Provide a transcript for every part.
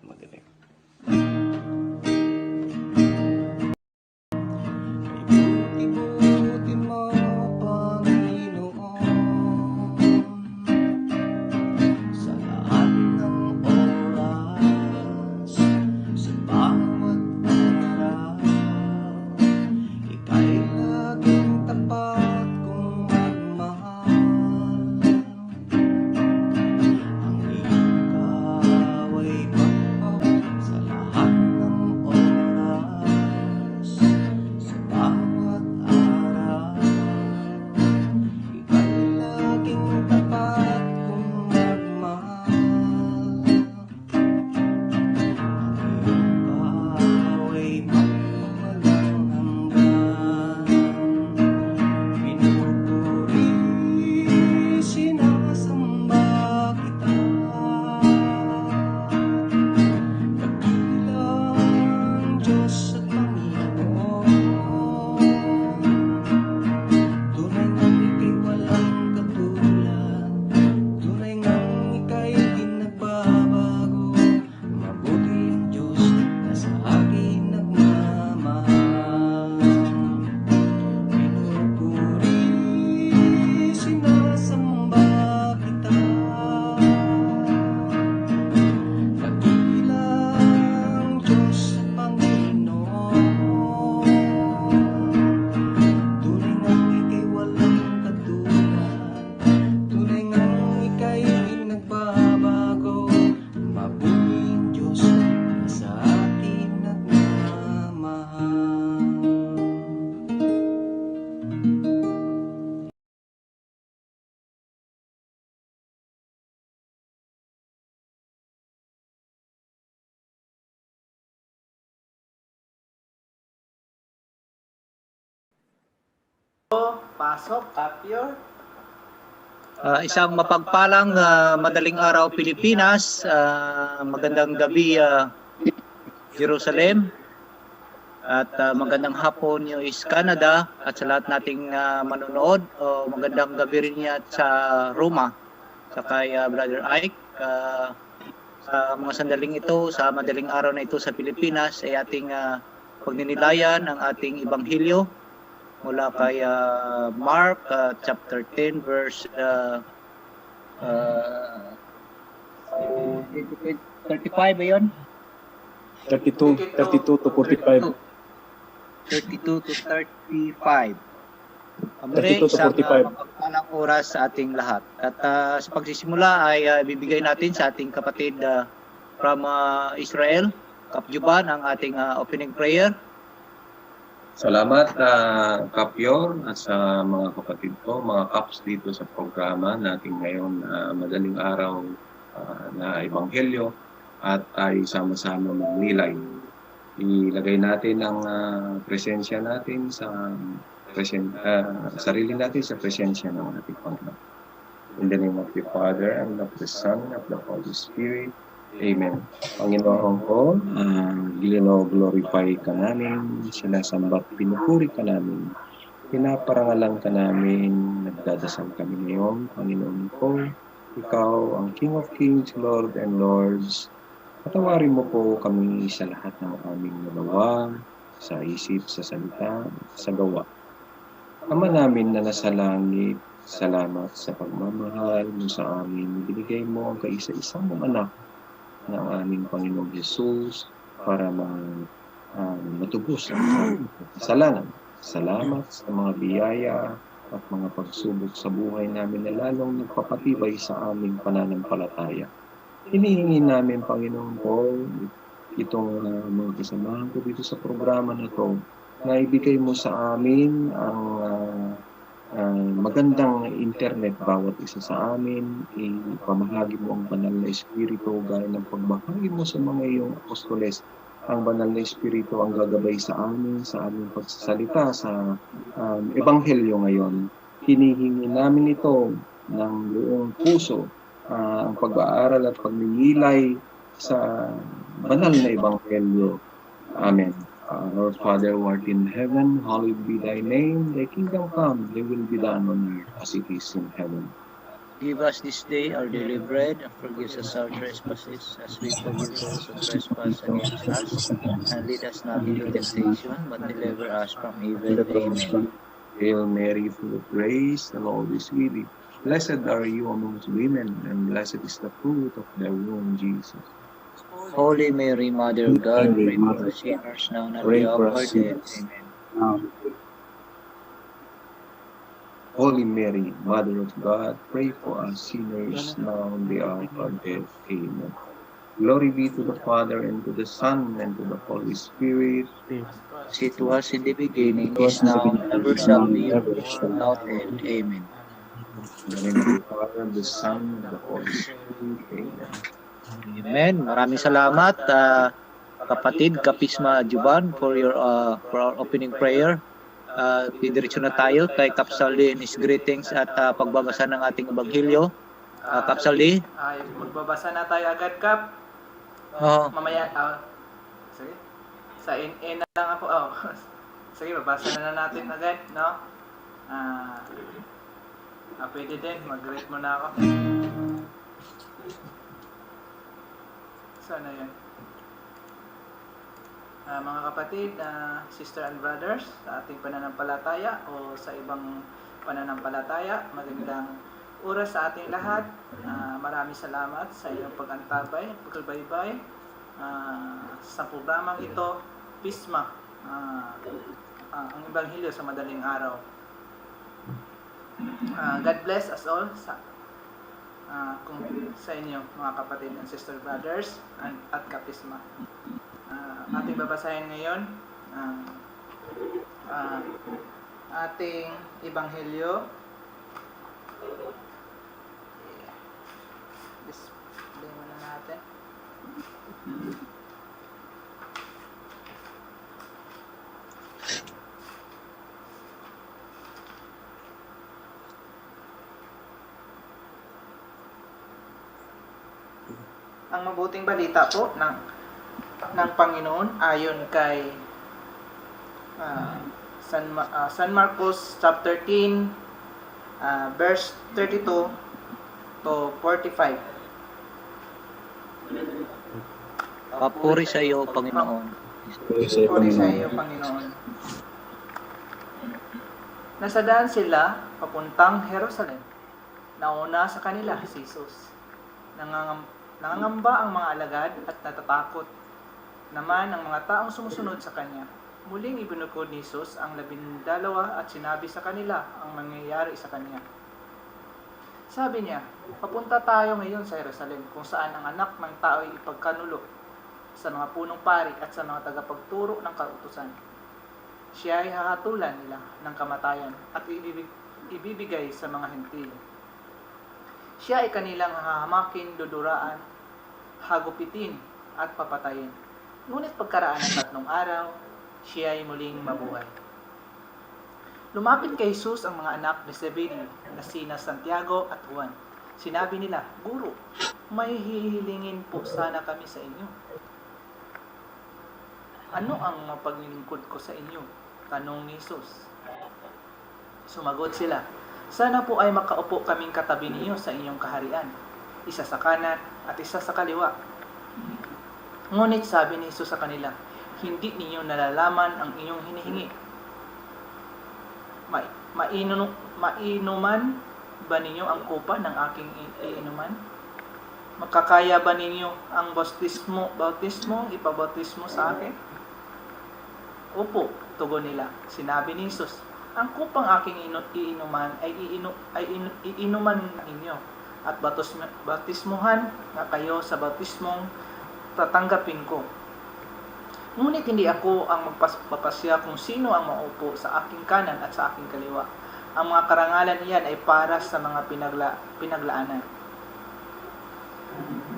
Magaling. Ibuti mo, Panginoon, sa lahat ng oras, sa bawat araw, ika'y laging tapat kong magmahal. Ang iyong kaway sa lahat ng oras, sa bawat araw, ika'y laging tapat kong magmahal. Ang iyong kaway walang hanggan, pinupuri, sinasamba kita. Dakilang Diyos at Panginoon, tunay ngang ika'y walang katulad, tunay ngang ika'y di nagbabago. Mabuti ang Diyos na sa akin nagmamahal. Pinupuri, sinasamba kita. Dakilang Diyos at Panginoon, tunay ngang ika'y walang katulad, tunay ngang ika'y di nagbabago. Mabuti ang Diyos na sa akin nagmamahal. Pasok, Kapyor. Isang mapagpalang madaling araw Pilipinas, magandang gabi Jerusalem, at magandang hapon US Canada, at sa lahat nating manonood, magandang gabi rin niya sa Roma, sa kay Brother Ike, sa mga sandaling ito, sa madaling araw na ito sa Pilipinas, ay ating pagninilayan ang ating Ebanghelyo mula kay Mark chapter 10 verse 35 ba yun? 32 to 45. 32 to 35. 32 to 45. Mapagpalang oras sa ating lahat. At sa pagsisimula ay bibigay natin sa ating kapatid from Israel, Kap Juban, ang ating opening prayer. Salamat Kapyor at sa mga kapatid ko, mga kaps dito sa programa natin ngayon madaling araw na Ebanghelyo at tayo sama-sama magnilay. Ilagay natin ang presensya natin sa sarili natin sa presensya ng ating Panginoon. In the name of the Father and of the Son and of the Holy Spirit. Amen. Panginoon ko, glorify ka namin, sinasambat, pinupuri ka namin, pinaparangalan ka namin, nagdadasal kami ngayon. Panginoon ko, ikaw ang King of Kings, Lord and Lords. Patawarin mo po kami sa lahat ng aming nagawa, sa isip, sa salita, sa gawa. Ama namin na nasa langit, salamat sa pagmamahal mo sa amin. Binigay mo ang kaisa-isang mong anak ng aming Panginoong Jesus para matubos ang aming kasalanan. Salamat sa mga biyaya at mga pagsubok sa buhay namin na lalong nagpapatibay sa aming pananampalataya. Hinihingi namin, Panginoon ko, itong mga kasamahan ko dito sa programa na to, na ibigay mo sa amin ang magandang internet bawat isa sa amin, ipamahagi mo ang banal na espiritu gaya ng pagbahagi mo sa mga iyong apostoles. Ang banal na espiritu ang gagabay sa amin, sa aming pagsasalita sa Ebanghelyo ngayon. Hinihingi namin ito ng buong puso, ang pag-aaral at pagninilay sa banal na Ebanghelyo. Amen. Our Father who art in heaven, hallowed be thy name. Thy kingdom come, thy will be done on earth as it is in heaven. Give us this day our daily bread, and forgive us our trespasses, as we forgive those who trespass against us. And lead us not into temptation, but deliver us from evil. Amen. Hail Mary, full of grace, the Lord is with thee. Blessed are you amongst women, and blessed is the fruit of thy womb, Jesus. Holy Mary, Mother of God, pray for us sinners now and at the hour of our death. Amen. Holy Mary, Mother of God, pray for us sinners now and the hour of our death. Amen. Glory be to the Father, and to the Son, and to the Holy Spirit. As it was in the beginning, is now, and ever shall be, world without end. Amen. In the name of the Father, the Son, and the Holy Spirit. Amen. Amen. Maraming salamat, kapatid Kapisma Juban, for our opening prayer. Didiretso na tayo kay Kapsaldi and his greetings at pagbabasa ng ating Ebanghelyo. Kapsaldi? Magbabasa na tayo agad, Kap. Mamaya, sige. Sa in na lang ako. Sige, babasa na natin agad, no? Pwede din, mag-greet mo na ako. Sana yan. Mga kapatid, sister and brothers, sa ating pananampalataya o sa ibang pananampalataya, magandang oras sa ating lahat. Maraming salamat sa iyong pag-antabay, pagkabaybay sa programang ito, Pisma, ang Ebanghelyo sa madaling araw. God bless us all kung sa inyo, mga kapatid and sister brothers at Kapisma. Ating babasahin ngayon ating Ebanghelyo. Display muna natin. Ang mabuting balita po ng Panginoon ayon kay San Marcos chapter 13 verse 32 to 45. Papuri sa iyo, Panginoon. Puri sa iyo, Puri sa Panginoon. iyo, Panginoon. Nasa daan sila papuntang Jerusalem. Nauna sa kanila si Jesus. Nangangamba ang mga alagad at natatakot naman ang mga taong sumusunod sa kanya. Muling ibinukod ni Jesus ang 12 at sinabi sa kanila ang mangyayari sa kanya. Sabi niya, papunta tayo ngayon sa Jerusalem kung saan ang anak ng tao ay ipagkanulo sa mga punong pari at sa mga tagapagturo ng kautusan. Siya ay hahatulan nila ng kamatayan at ibibigay sa mga hentil. Siya ay kanilang hahamakin, duduraan, hagupitin at papatayin. Ngunit pagkaraan ng 3 araw, siya ay muling mabuhay. Lumapit kay Jesus ang mga anak ni Zebedeo na sina Santiago at Juan. Sinabi nila, Guro, may hihilingin po sana kami sa inyo. Ano ang mapaglingkod ko sa inyo? Tanong ni Jesus. Sumagot sila, sana po ay makaupo kaming katabi niyo sa inyong kaharian, isa sa kanan at isa sa kaliwa. Ngunit sabi ni Jesus sa kanila, hindi ninyo nalalaman ang inyong hinihingi. Mainuman ba ninyo ang kupa ng aking iinuman? Makakaya ba ninyo ang bautismo ipabautismo sa akin? Opo, tugon nila. Sinabi ni Jesus, ang kupang aking iinuman ay iinuman ninyo at bautismuhan na kayo sa bautismong tatanggapin ko. Ngunit hindi ako ang magpapasya kung sino ang maupo sa aking kanan at sa aking kaliwa. Ang mga karangalan iyan ay para sa mga pinaglaanan.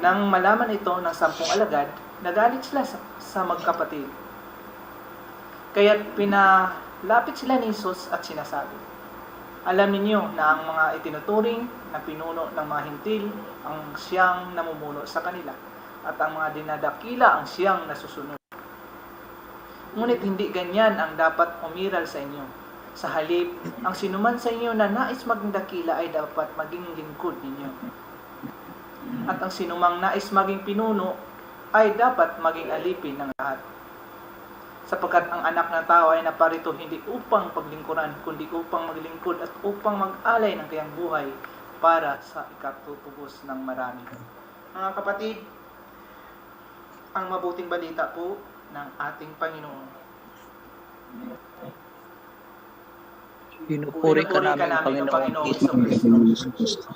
Nang malaman ito ng 10 alagad, nagalit sila sa magkapatid. Kaya't pinalapit sila ni Jesus at sinasabi, alam ninyo na ang mga itinuturing na pinuno ng mga hintil ang siyang namumuno sa kanila at ang mga dinadakila ang siyang nasusunod. Ngunit hindi ganyan ang dapat umiral sa inyo. Sa halip, ang sinuman sa inyo na nais maging dakila ay dapat maging lingkod ninyo. At ang sinumang nais maging pinuno ay dapat maging alipin ng lahat. Sapagkat ang anak ng tao ay naparito hindi upang paglingkuran, kundi upang maglingkod at upang mag-alay ng kanyang buhay para sa ikatutubos ng marami. Mga kapatid, ang mabuting balita po ng ating Panginoon. Pinupuri ka namin, Panginoon Kristo.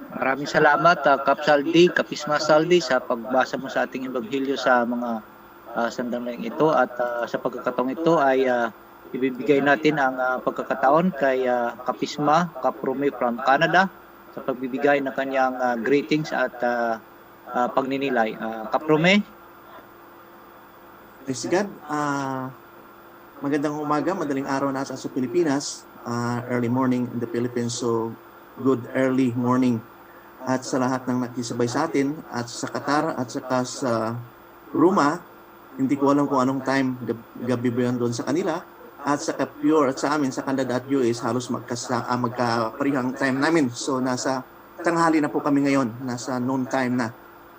Maraming salamat, Kap Saldi, Kapisma Saldi, sa pagbasa mo sa ating ebanghelyo sa mga sandaling ito. At sa pagkakataong ito ay ibibigay natin ang pagkakataon kay Kapisma, Kap Rome from Canada, sa pagbibigay ng kanyang greetings at pagninilay. Kap Rome? Praise God. Magandang umaga, madaling araw na sa Pilipinas. Early morning in the Philippines, so good early morning. At sa lahat ng nakisabay sa atin, at sa Qatar, at saka sa Roma, hindi ko alam kung anong time, gabi ba yun doon sa kanila. At sa Pure, at sa amin, sa Canada at US, halos magkaparihang time namin. So nasa tanghali na po kami ngayon, nasa noon time na.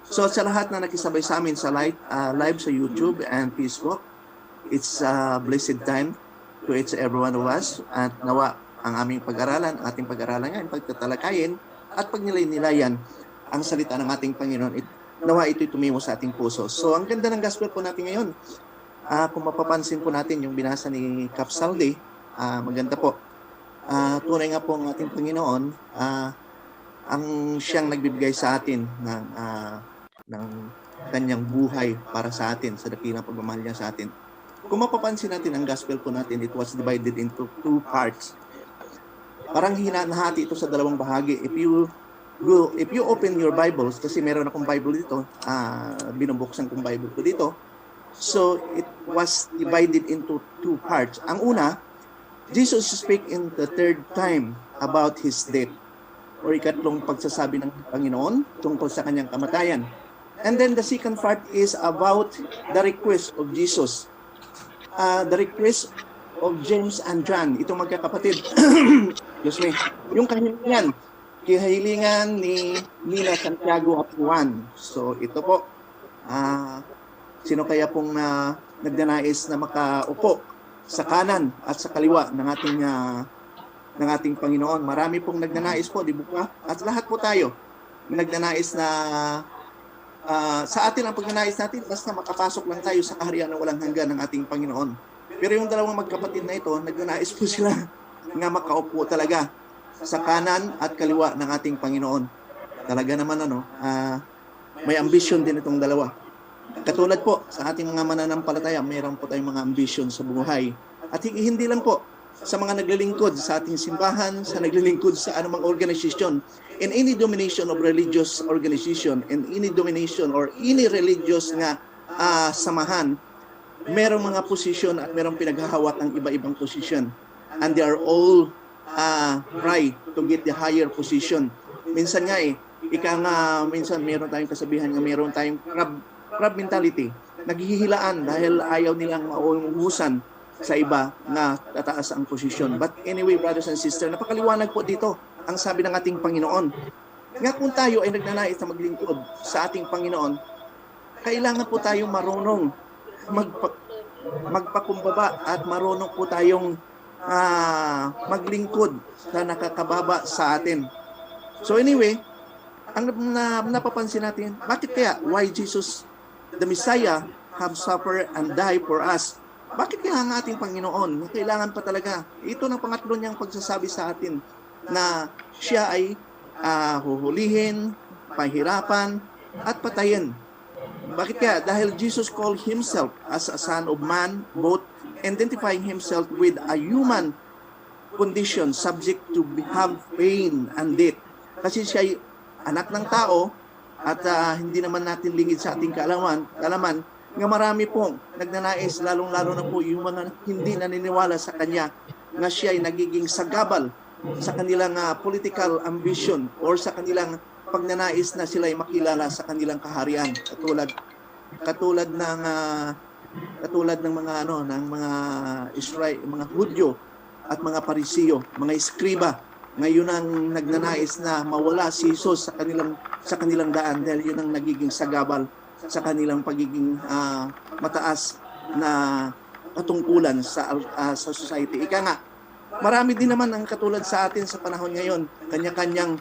So sa lahat na nakisabay sa amin sa live sa YouTube and Facebook, it's a blessed time to each every one of us. At nawa ang aming pag-aralan, ating pag-aralan ngayon, pagtatalakayin at pagnilay-nilayan ang salita ng ating Panginoon. Nawa ito'y tumimo sa ating puso. So ang ganda ng gospel po natin ngayon, kung mapapansin po natin yung binasa ni Kap Saldi, maganda po. Tunay nga po ang ating Panginoon, ang siyang nagbibigay sa atin ng kanyang buhay para sa atin, sa dakilang pagmamahal niya sa atin. Kung mapapansin natin ang gospel po natin, it was divided into 2 parts. Parang hinahati ito sa 2 bahagi. If you open your Bibles, kasi meron akong Bible dito, binubuksan kong Bible ko dito. So it was divided into 2 parts. Ang una, Jesus speak in the 3rd time about his death, or ikatlong pagsasabi ng Panginoon tungkol sa kanyang kamatayan. And then the second part is about the request of Jesus. The request of James and John, itong magkakapatid. Excuse me. Yung kahilingan ni Nina, Santiago at Juan. So ito po, Sino kaya pong nagnanais na makaupo sa kanan at sa kaliwa ng ating Panginoon? Marami pong nagnanais po, di ba? At lahat po tayo nagnanais na sa atin ang pagnanais natin, basta makapasok lang tayo sa kaharian na walang hanggan ng ating Panginoon. Pero yung dalawang magkapatid na ito, nagnanais po sila nga makaupo talaga sa kanan at kaliwa ng ating Panginoon. Talaga naman may ambisyon din itong dalawa. Katulad po sa ating mga mananampalataya, mayroon po tayong mga ambisyon sa buhay. At hindi lang po sa mga naglilingkod sa ating simbahan, sa naglilingkod sa anumang organisasyon, in any domination of religious organization, in any domination or any religious nga samahan, merong mga posisyon at merong pinaghahawak ng iba-ibang posisyon. And they are all try to get the higher position. Minsan nga minsan meron tayong kasabihan nga meron tayong crab mentality. Naghihilaan dahil ayaw nilang mauubusan sa iba na tataas ang posisyon. But anyway, brothers and sisters, napakaliwanag po dito ang sabi ng ating Panginoon. Nga kung tayo ay nagnanais na maglingkod sa ating Panginoon, kailangan po tayong marunong magpakumbaba at marunong po tayong maglingkod na nakakababa sa atin. So anyway, ang napapansin natin, bakit kaya why Jesus, the Messiah, have suffered and died for us? Bakit kaya ang ating Panginoon kailangan pa talaga? Ito ng pangatlo niyang pagsasabi sa atin na siya ay huhulihin, pahirapan, at patayin. Bakit kaya? Dahil Jesus called himself as a son of man, both identifying himself with a human condition subject to have pain and death. Kasi siya ay anak ng tao at hindi naman natin lingid sa ating kaalaman nga marami pong nagnanais, lalong-lalo na po yung mga hindi naniniwala sa kanya nga siya ay nagiging sagabal sa kanilang political ambition or sa kanilang pagnanais na sila ay makilala sa kanilang kaharian. Katulad ng mga Israel, mga Hudyo at mga Parisiyo, mga eskriba. Ngayon ang nagnanais na mawala si Jesus sa kanilang daan dahil yun ang nagiging sagabal sa kanilang pagiging mataas na katungkulan sa society. Ika nga, marami din naman ang katulad sa atin sa panahon ngayon, kanya-kanyang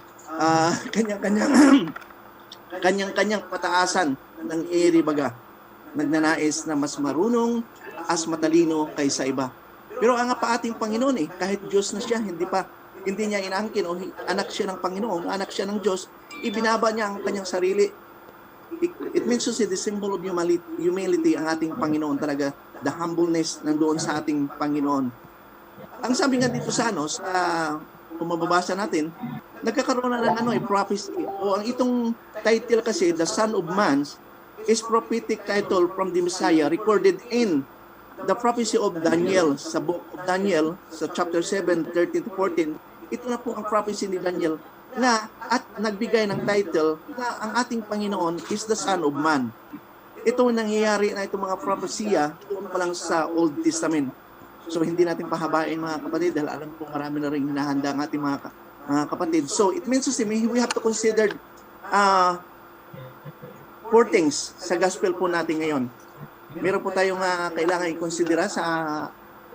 pataasan ng eri baga. Nagnanais na mas marunong, as matalino kaysa iba. Pero ang pa ating Panginoon kahit Diyos na siya, hindi niya inaangkin o anak siya ng Panginoon, anak siya ng Diyos, ibinaba niya ang kanyang sarili. It means to say the symbol of humility ang ating Panginoon talaga, the humbleness nandoon sa ating Panginoon. Ang sabi nga dito sa kung mababasa natin, nagkakaroon na ng prophecy. O ang itong title kasi, The Son of Man, is prophetic title from the Messiah recorded in the prophecy of Daniel, sa book of Daniel, sa chapter 7, 13-14. Ito na po ang prophecy ni Daniel na at nagbigay ng title na ang ating Panginoon is the Son of Man. Ito nangyayari na itong mga propesya doon pa lang sa Old Testament. So hindi natin pahabain mga kapatid dahil alam ko marami na rin hinahanda ang ating mga kapatid. So it means to say we have to consider four things sa gospel po natin ngayon. Meron po tayong kailangan i-considera sa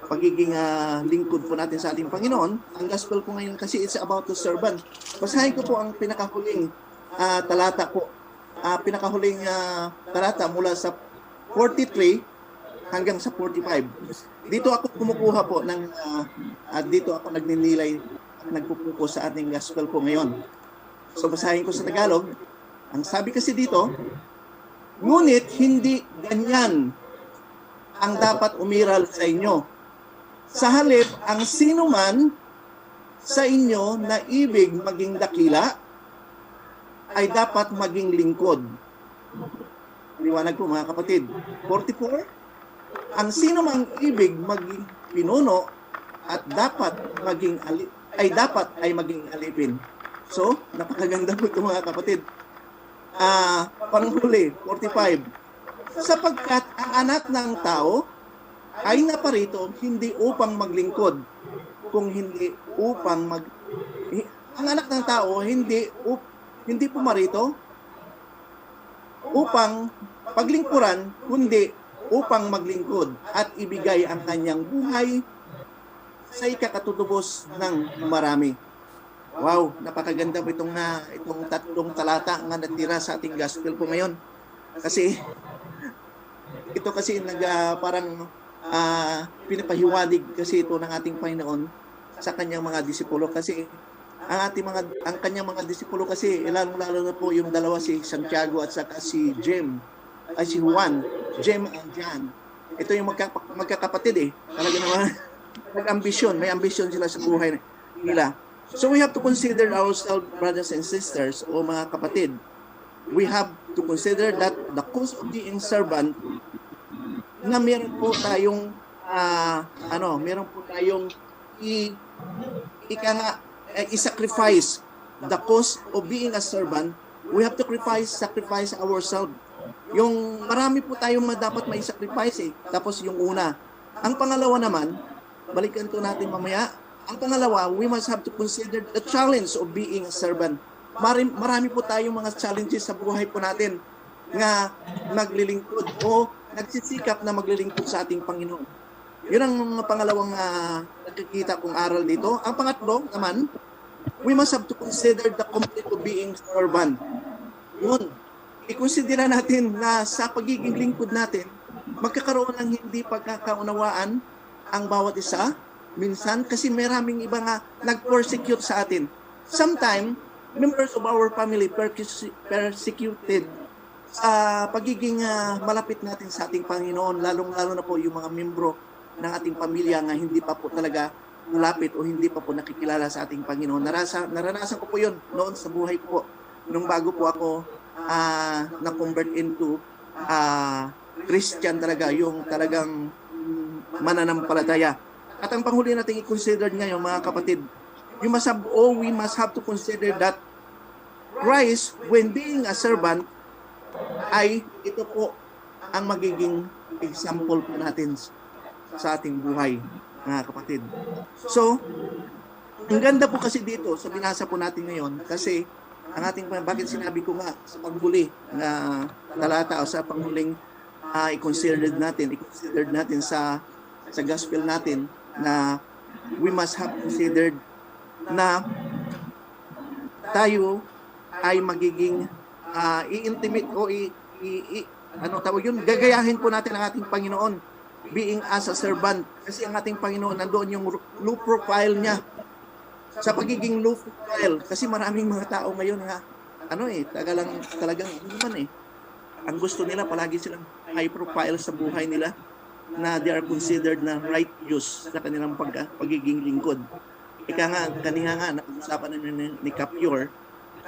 pagiging lingkod po natin sa ating Panginoon. Ang gospel po ngayon kasi it's about the servant. Basahin ko po ang pinakahuling talata po. Pinakahuling talata mula sa 43 hanggang sa 45. Dito ako kumukuha po dito ako nagninilay at nagpupuko sa ating gospel po ngayon. So basahin ko sa Tagalog. Ang sabi kasi dito, ngunit hindi ganyan ang dapat umiral sa inyo. Sa halip, ang sino man sa inyo na ibig maging dakila ay dapat maging lingkod. Liwanag po mga kapatid. 44, ang sino mang ibig maging pinuno at dapat maging alipin. So, napakaganda po ito mga kapatid. Panghuli, 45. Sapagkat ang anak ng tao ay naparito hindi upang maglingkod, kung hindi upang ang anak ng tao hindi pumarito upang paglingkuran, kundi upang maglingkod at ibigay ang kanyang buhay sa ikakatutubos ng marami. Wow, napakaganda po itong tatlong talata nga natira sa ating gospel po ngayon. Kasi ito kasi parang pinapahiwatig kasi ito ng ating Panginoon sa kanyang mga disipulo, kasi ang kanyang mga disipulo kasi lalo na po yung dalawa, si Santiago at saka si Juan, James and John. Ito yung magkakapatid Talaga naman may ambisyon sila sa buhay nila. So we have to consider ourselves, brothers and sisters, o mga kapatid. We have to consider that the cause of being servant, na meron po tayong i-sacrifice the cause of being a servant. We have to sacrifice ourselves. Yung marami po tayong dapat may sacrifice Tapos yung una. Ang pangalawa naman, balikan to natin mamaya. Ang pangalawa, we must have to consider the challenge of being a servant. Marami po tayong mga challenges sa buhay po natin nga maglilingkod o nagsisikap na maglilingkod sa ating Panginoon. Yun ang pangalawang nakikita kong aral dito. Ang pangatlo naman, we must have to consider the complete of being servant. Yun. I-considera natin na sa pagiging lingkod natin, magkakaroon ng hindi pagkakaunawaan ang bawat isa. Minsan, kasi maraming iba nga nag-persecute sa atin. Sometimes, members of our family persecuted sa pagiging malapit natin sa ating Panginoon, lalong-lalo na po yung mga membro ng ating pamilya nga hindi pa po talaga malapit o hindi pa po nakikilala sa ating Panginoon. Naranasan ko po yun noon sa buhay ko po. Nung bago po ako na-convert into Christian talaga, yung talagang mananampalataya. At ang panghuli natin i-consider ngayon, mga kapatid, we must have to consider that Christ, when being a servant, ay ito po ang magiging example po natin sa ating buhay, mga kapatid. So, ang ganda po kasi dito sa binasa po natin ngayon, kasi bakit sinabi ko nga sa panghuli na talata o sa panghuling i-consider natin sa gospel natin, na we must have considered na tayo ay magiging i-intimate o gagayahin po natin ang ating Panginoon being as a servant, kasi ang ating Panginoon nandoon yung low profile niya sa pagiging low profile, kasi maraming mga tao ngayon nga talagang ang gusto nila palagi silang high profile sa buhay nila, na they are considered na righteous sa kanilang pagiging lingkod. Kanina nga napag-usapan ni Capior,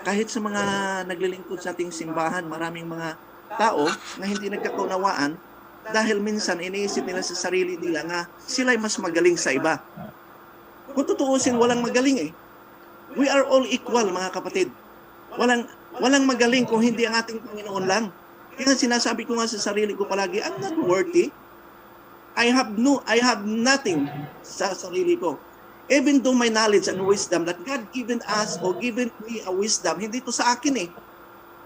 kahit sa mga naglilingkod sa ating simbahan, maraming mga tao na hindi nagkakaunawaan dahil minsan iniisip nila sa sarili nila nga sila'y mas magaling sa iba. Kung tutuusin, walang magaling We are all equal, mga kapatid. Walang magaling kung hindi ang ating Panginoon lang. Kaya sinasabi ko nga sa sarili ko palagi, I'm not worthy. I have nothing sa sarili ko. Even though my knowledge and wisdom that God given us or given me a wisdom, hindi ito sa akin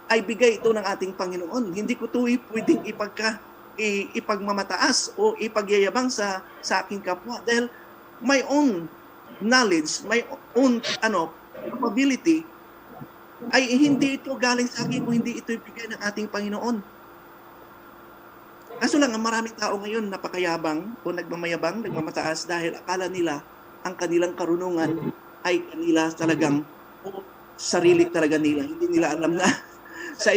ay bigay ito ng ating Panginoon. Hindi ko ito pwedeng ipagmamataas o ipagyayabang sa aking kapwa. Dahil my own knowledge, my own capability, ay hindi ito galing sa akin kung hindi ito ibigay ng ating Panginoon. Kaso lang, ang maraming tao ngayon napakayabang o nagmamataas dahil akala nila ang kanilang karunungan ay kanila talagang sarili talaga nila. Hindi nila alam na sa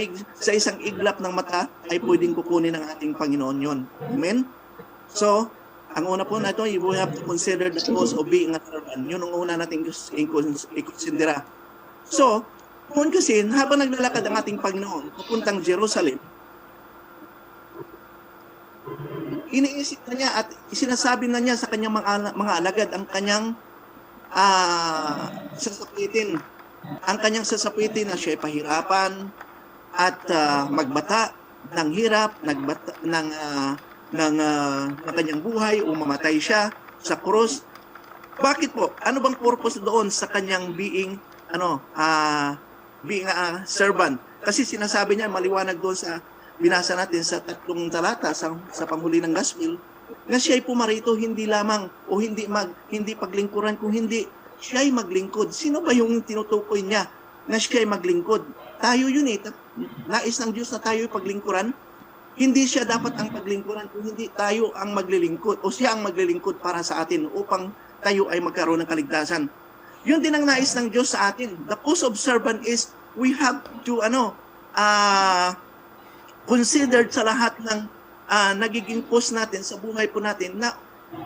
isang iglap ng mata ay pwedeng kukunin ng ating Panginoon yon. Amen? So, ang una po na ito, we have to consider the cause of being a servant. Yun ang una natin i-considera. So, kung kasi, habang naglalakad ang ating Panginoon papuntang Jerusalem, iniisip na niya at sinasabi na niya sa kanyang mga alagad ang kanyang sasapitin. Ang kanyang sasapitin na siya ay pahirapan at magbata ng hirap, ng kanyang buhay o mamatay siya sa krus. Bakit po? Ano bang purpose doon sa kanyang being a servant? Kasi sinasabi niya, maliwanag doon sa binasa natin sa 3 talata sa panghuli ng gospel, na siya'y pumarito hindi lamang o hindi paglingkuran, kung hindi siya'y maglingkod. Sino ba yung tinutukoy niya na siya'y maglingkod? Tayo yun eh. Nais ng Diyos na tayo'y paglingkuran. Hindi siya dapat ang paglingkuran, kung hindi tayo ang maglilingkod o siya ang maglilingkod para sa atin upang tayo ay magkaroon ng kaligtasan. Yun din ang nais ng Diyos sa atin. The post of servant is we have to considered sa lahat ng nagiging post natin sa buhay po natin na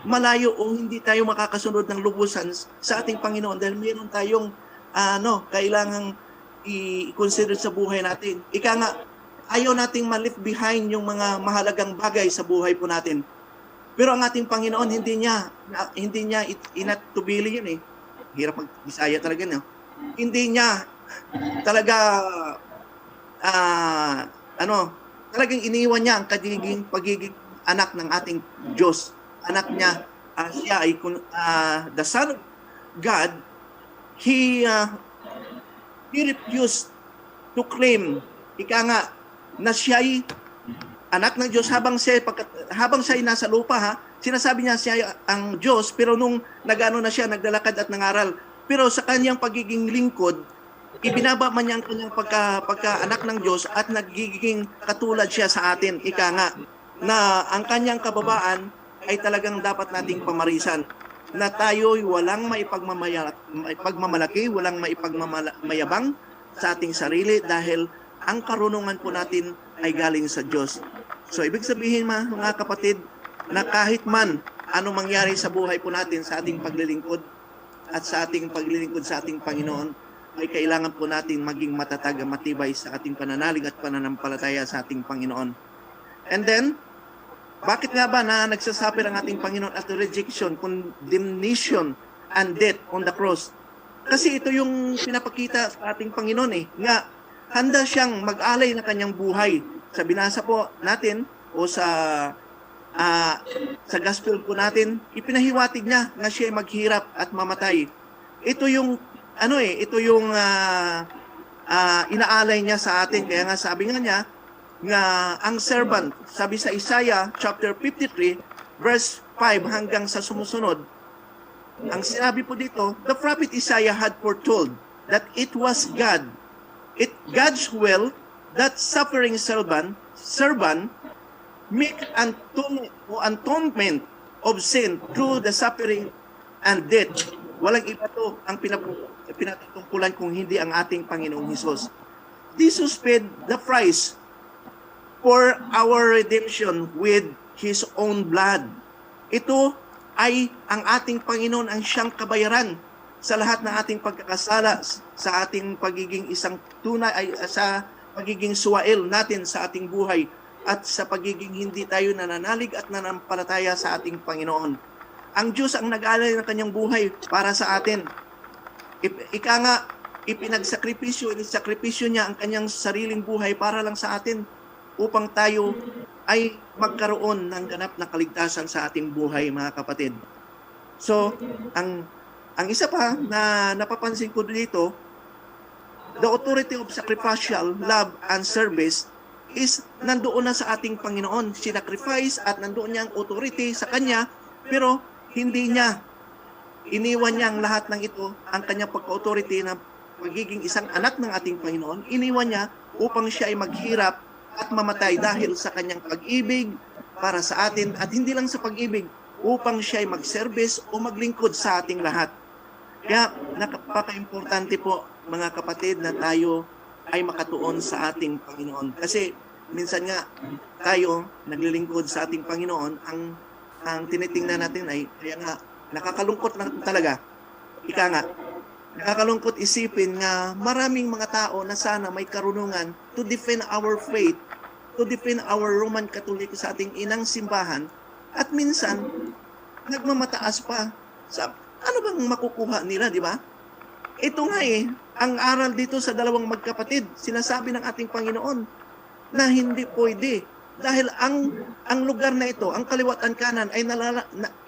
malayo o hindi tayo makakasunod ng lubusan sa ating Panginoon dahil mayroon tayong kailangang i-consider sa buhay natin. Ika nga, ayaw nating ma-leave behind yung mga mahalagang bagay sa buhay po natin. Pero ang ating Panginoon, hindi niya inatubili yun eh. Hirap mag-Bisaya talaga, no? Hindi niya talaga talagang iniwan niya ang pagiging anak ng ating Diyos. Anak niya, siya ay the Son of God. He refused to claim, na siya ay anak ng Diyos habang siya ay nasa lupa, sinasabi niya siya ang Diyos, pero nung nagano na siya, naglalakad at nangaral. Pero sa kanyang pagiging lingkod, ibinaba man niya ang kanyang pagka-anak ng Diyos at nagiging katulad siya sa atin. Na ang kanyang kababaan ay talagang dapat nating pamarisan. Na tayo'y walang maipagmamalaki, walang maipagmamayabang sa ating sarili dahil ang karunungan po natin ay galing sa Diyos. So, ibig sabihin mga kapatid, na kahit man ano mangyari sa buhay po natin sa ating paglilingkod at sa ating paglilingkod sa ating Panginoon, ay kailangan po natin maging matatag at matibay sa ating pananalig at pananampalataya sa ating Panginoon. And then, bakit nga ba na nagsasuffer ang ating Panginoon at rejection, condemnation, and death on the cross? Kasi ito yung pinapakita sa ating Panginoon nga handa siyang mag-alay na kanyang buhay. Sa binasa po natin o sa gospel po natin, ipinahiwatig niya na siya ay maghirap at mamatay. Ito yung inaalay niya sa atin. Kaya nga sabi nga niya nga ang servant, sabi sa Isaiah chapter 53 verse 5 hanggang sa sumusunod, ang sinabi po dito, the prophet Isaiah had foretold that it was God's will that suffering servant make atonement of sin through the suffering and death. Walang iba to ang pinatutungkulan kung hindi ang ating Panginoong Hesus. Jesus paid the price for our redemption with His own blood. Ito ay ang ating Panginoon ang siyang kabayaran sa lahat ng ating pagkakasala, sa ating pagiging isang tunay, ay sa pagiging suwail natin sa ating buhay, at sa pagiging hindi tayo nananalig at nanampalataya sa ating Panginoon. Ang Diyos ang nag-alay ng kanyang buhay para sa atin. Ininsakripisyo niya ang kanyang sariling buhay para lang sa atin upang tayo ay magkaroon ng ganap na kaligtasan sa ating buhay, mga kapatid. So, ang isa pa na napapansin ko dito, the authority of sacrificial love and service is nandoon na sa ating Panginoon. Sinacrifice at nandoon niya ang authority sa Kanya, pero hindi niya iniwan niya ang lahat ng ito, ang kanyang pagka-authority na magiging isang anak ng ating Panginoon, iniwan niya upang siya ay maghirap at mamatay dahil sa kanyang pag-ibig para sa atin, at hindi lang sa pag-ibig, upang siya ay mag-service o maglingkod sa ating lahat. Kaya napaka-importante po, mga kapatid, na tayo ay makatuon sa ating Panginoon. Kasi minsan nga tayo naglilingkod sa ating Panginoon, ang tinitingnan natin ay, kaya nga, nakakalungkot na talaga. Nakakalungkot isipin nga maraming mga tao na sana may karunungan to defend our faith, to defend our Roman Catholic sa ating inang simbahan, at minsan, nagmamataas pa sa ano bang makukuha nila, di ba? Ito nga ang aral dito sa dalawang magkapatid, sinasabi ng ating Panginoon na hindi pwede. Dahil ang lugar na ito, ang kaliwatan kanan, ay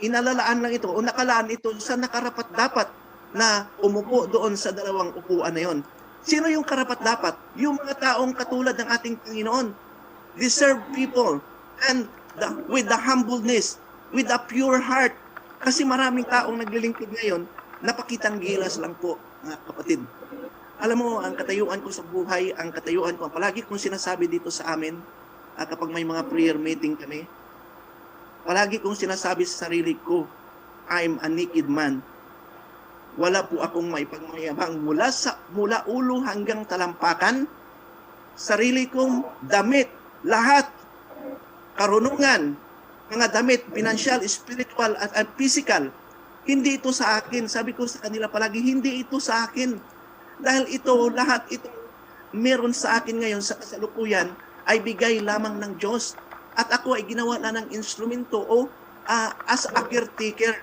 inalalaan lang ito o nakalaan ito sa nakarapat dapat na umupo doon sa dalawang upuan na yon. Sino yung karapat-dapat? Yung mga taong katulad ng ating Panginoon. Deserve people and with the humbleness, with a pure heart. Kasi maraming taong naglilingkod ngayon, napakitang gilas lang po, mga kapatid. Alam mo, ang katayuan ko sa buhay, ang katayuan ko, palagi kong sinasabi dito sa amin, kapag may mga prayer meeting kami, palagi kong sinasabi sa sarili ko, I'm a naked man. Wala po akong maipagmayabang mula ulo hanggang talampakan. Sarili kong damit, lahat, karunungan, mga damit, financial, spiritual, at physical. Hindi ito sa akin. Sabi ko sa kanila palagi, hindi ito sa akin. Dahil ito, lahat ito meron sa akin ngayon sa kasalukuyan ay bigay lamang ng Diyos. At ako ay ginawa na ng instrumento o as a caretaker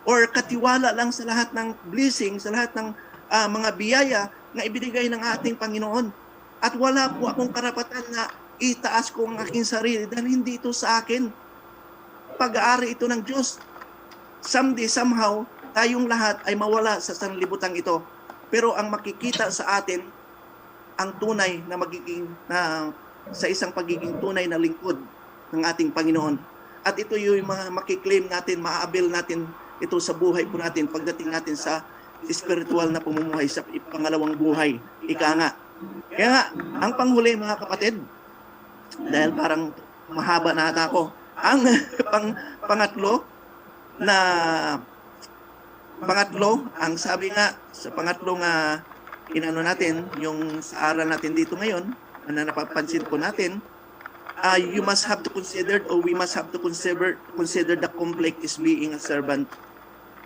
or katiwala lang sa lahat ng blessing, sa lahat ng mga biyaya na ibinigay ng ating Panginoon. At wala po akong karapatan na itaas ko ang aking sarili dahil hindi ito sa akin. Pag-aari ito ng Diyos. Someday, somehow, tayong lahat ay mawala sa sanlibutang ito. Pero ang makikita sa atin, ang tunay na magiging sa isang pagiging tunay na lingkod ng ating Panginoon. At ito yung mga makiklaim natin, maaabil natin ito sa buhay po natin pagdating natin sa spiritual na pamumuhay, sa pangalawang buhay. Ika nga. Kaya nga, ang panghuli mga kapatid, dahil parang mahaba na ata ako, ang pangatlo, ang sabi nga sa pangatlong inano natin, yung sa aral natin dito ngayon, na napapansin po natin, you must have to consider, or we must have to consider the conflict is being a servant.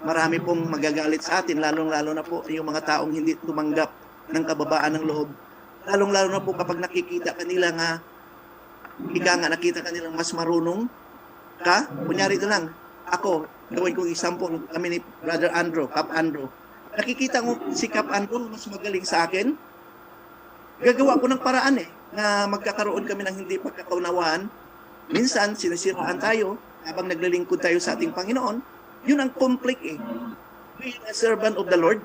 Marami pong magagalit sa atin, lalong-lalo na po yung mga taong hindi tumanggap ng kababaan ng loob. Lalong-lalo na po kapag nakikita kanila nakita kanilang mas marunong ka. Kunyari ito lang, ako, gawin kong example, kami ni Brother Andrew, Cap Andrew. Nakikita ko si Cap Andrew mas magaling sa akin. Gagawa ko ng paraan na magkakaroon kami ng hindi pagkakaunawaan. Minsan, sinisiraan tayo habang naglilingkod tayo sa ating Panginoon. Yun ang conflict Being a servant of the Lord.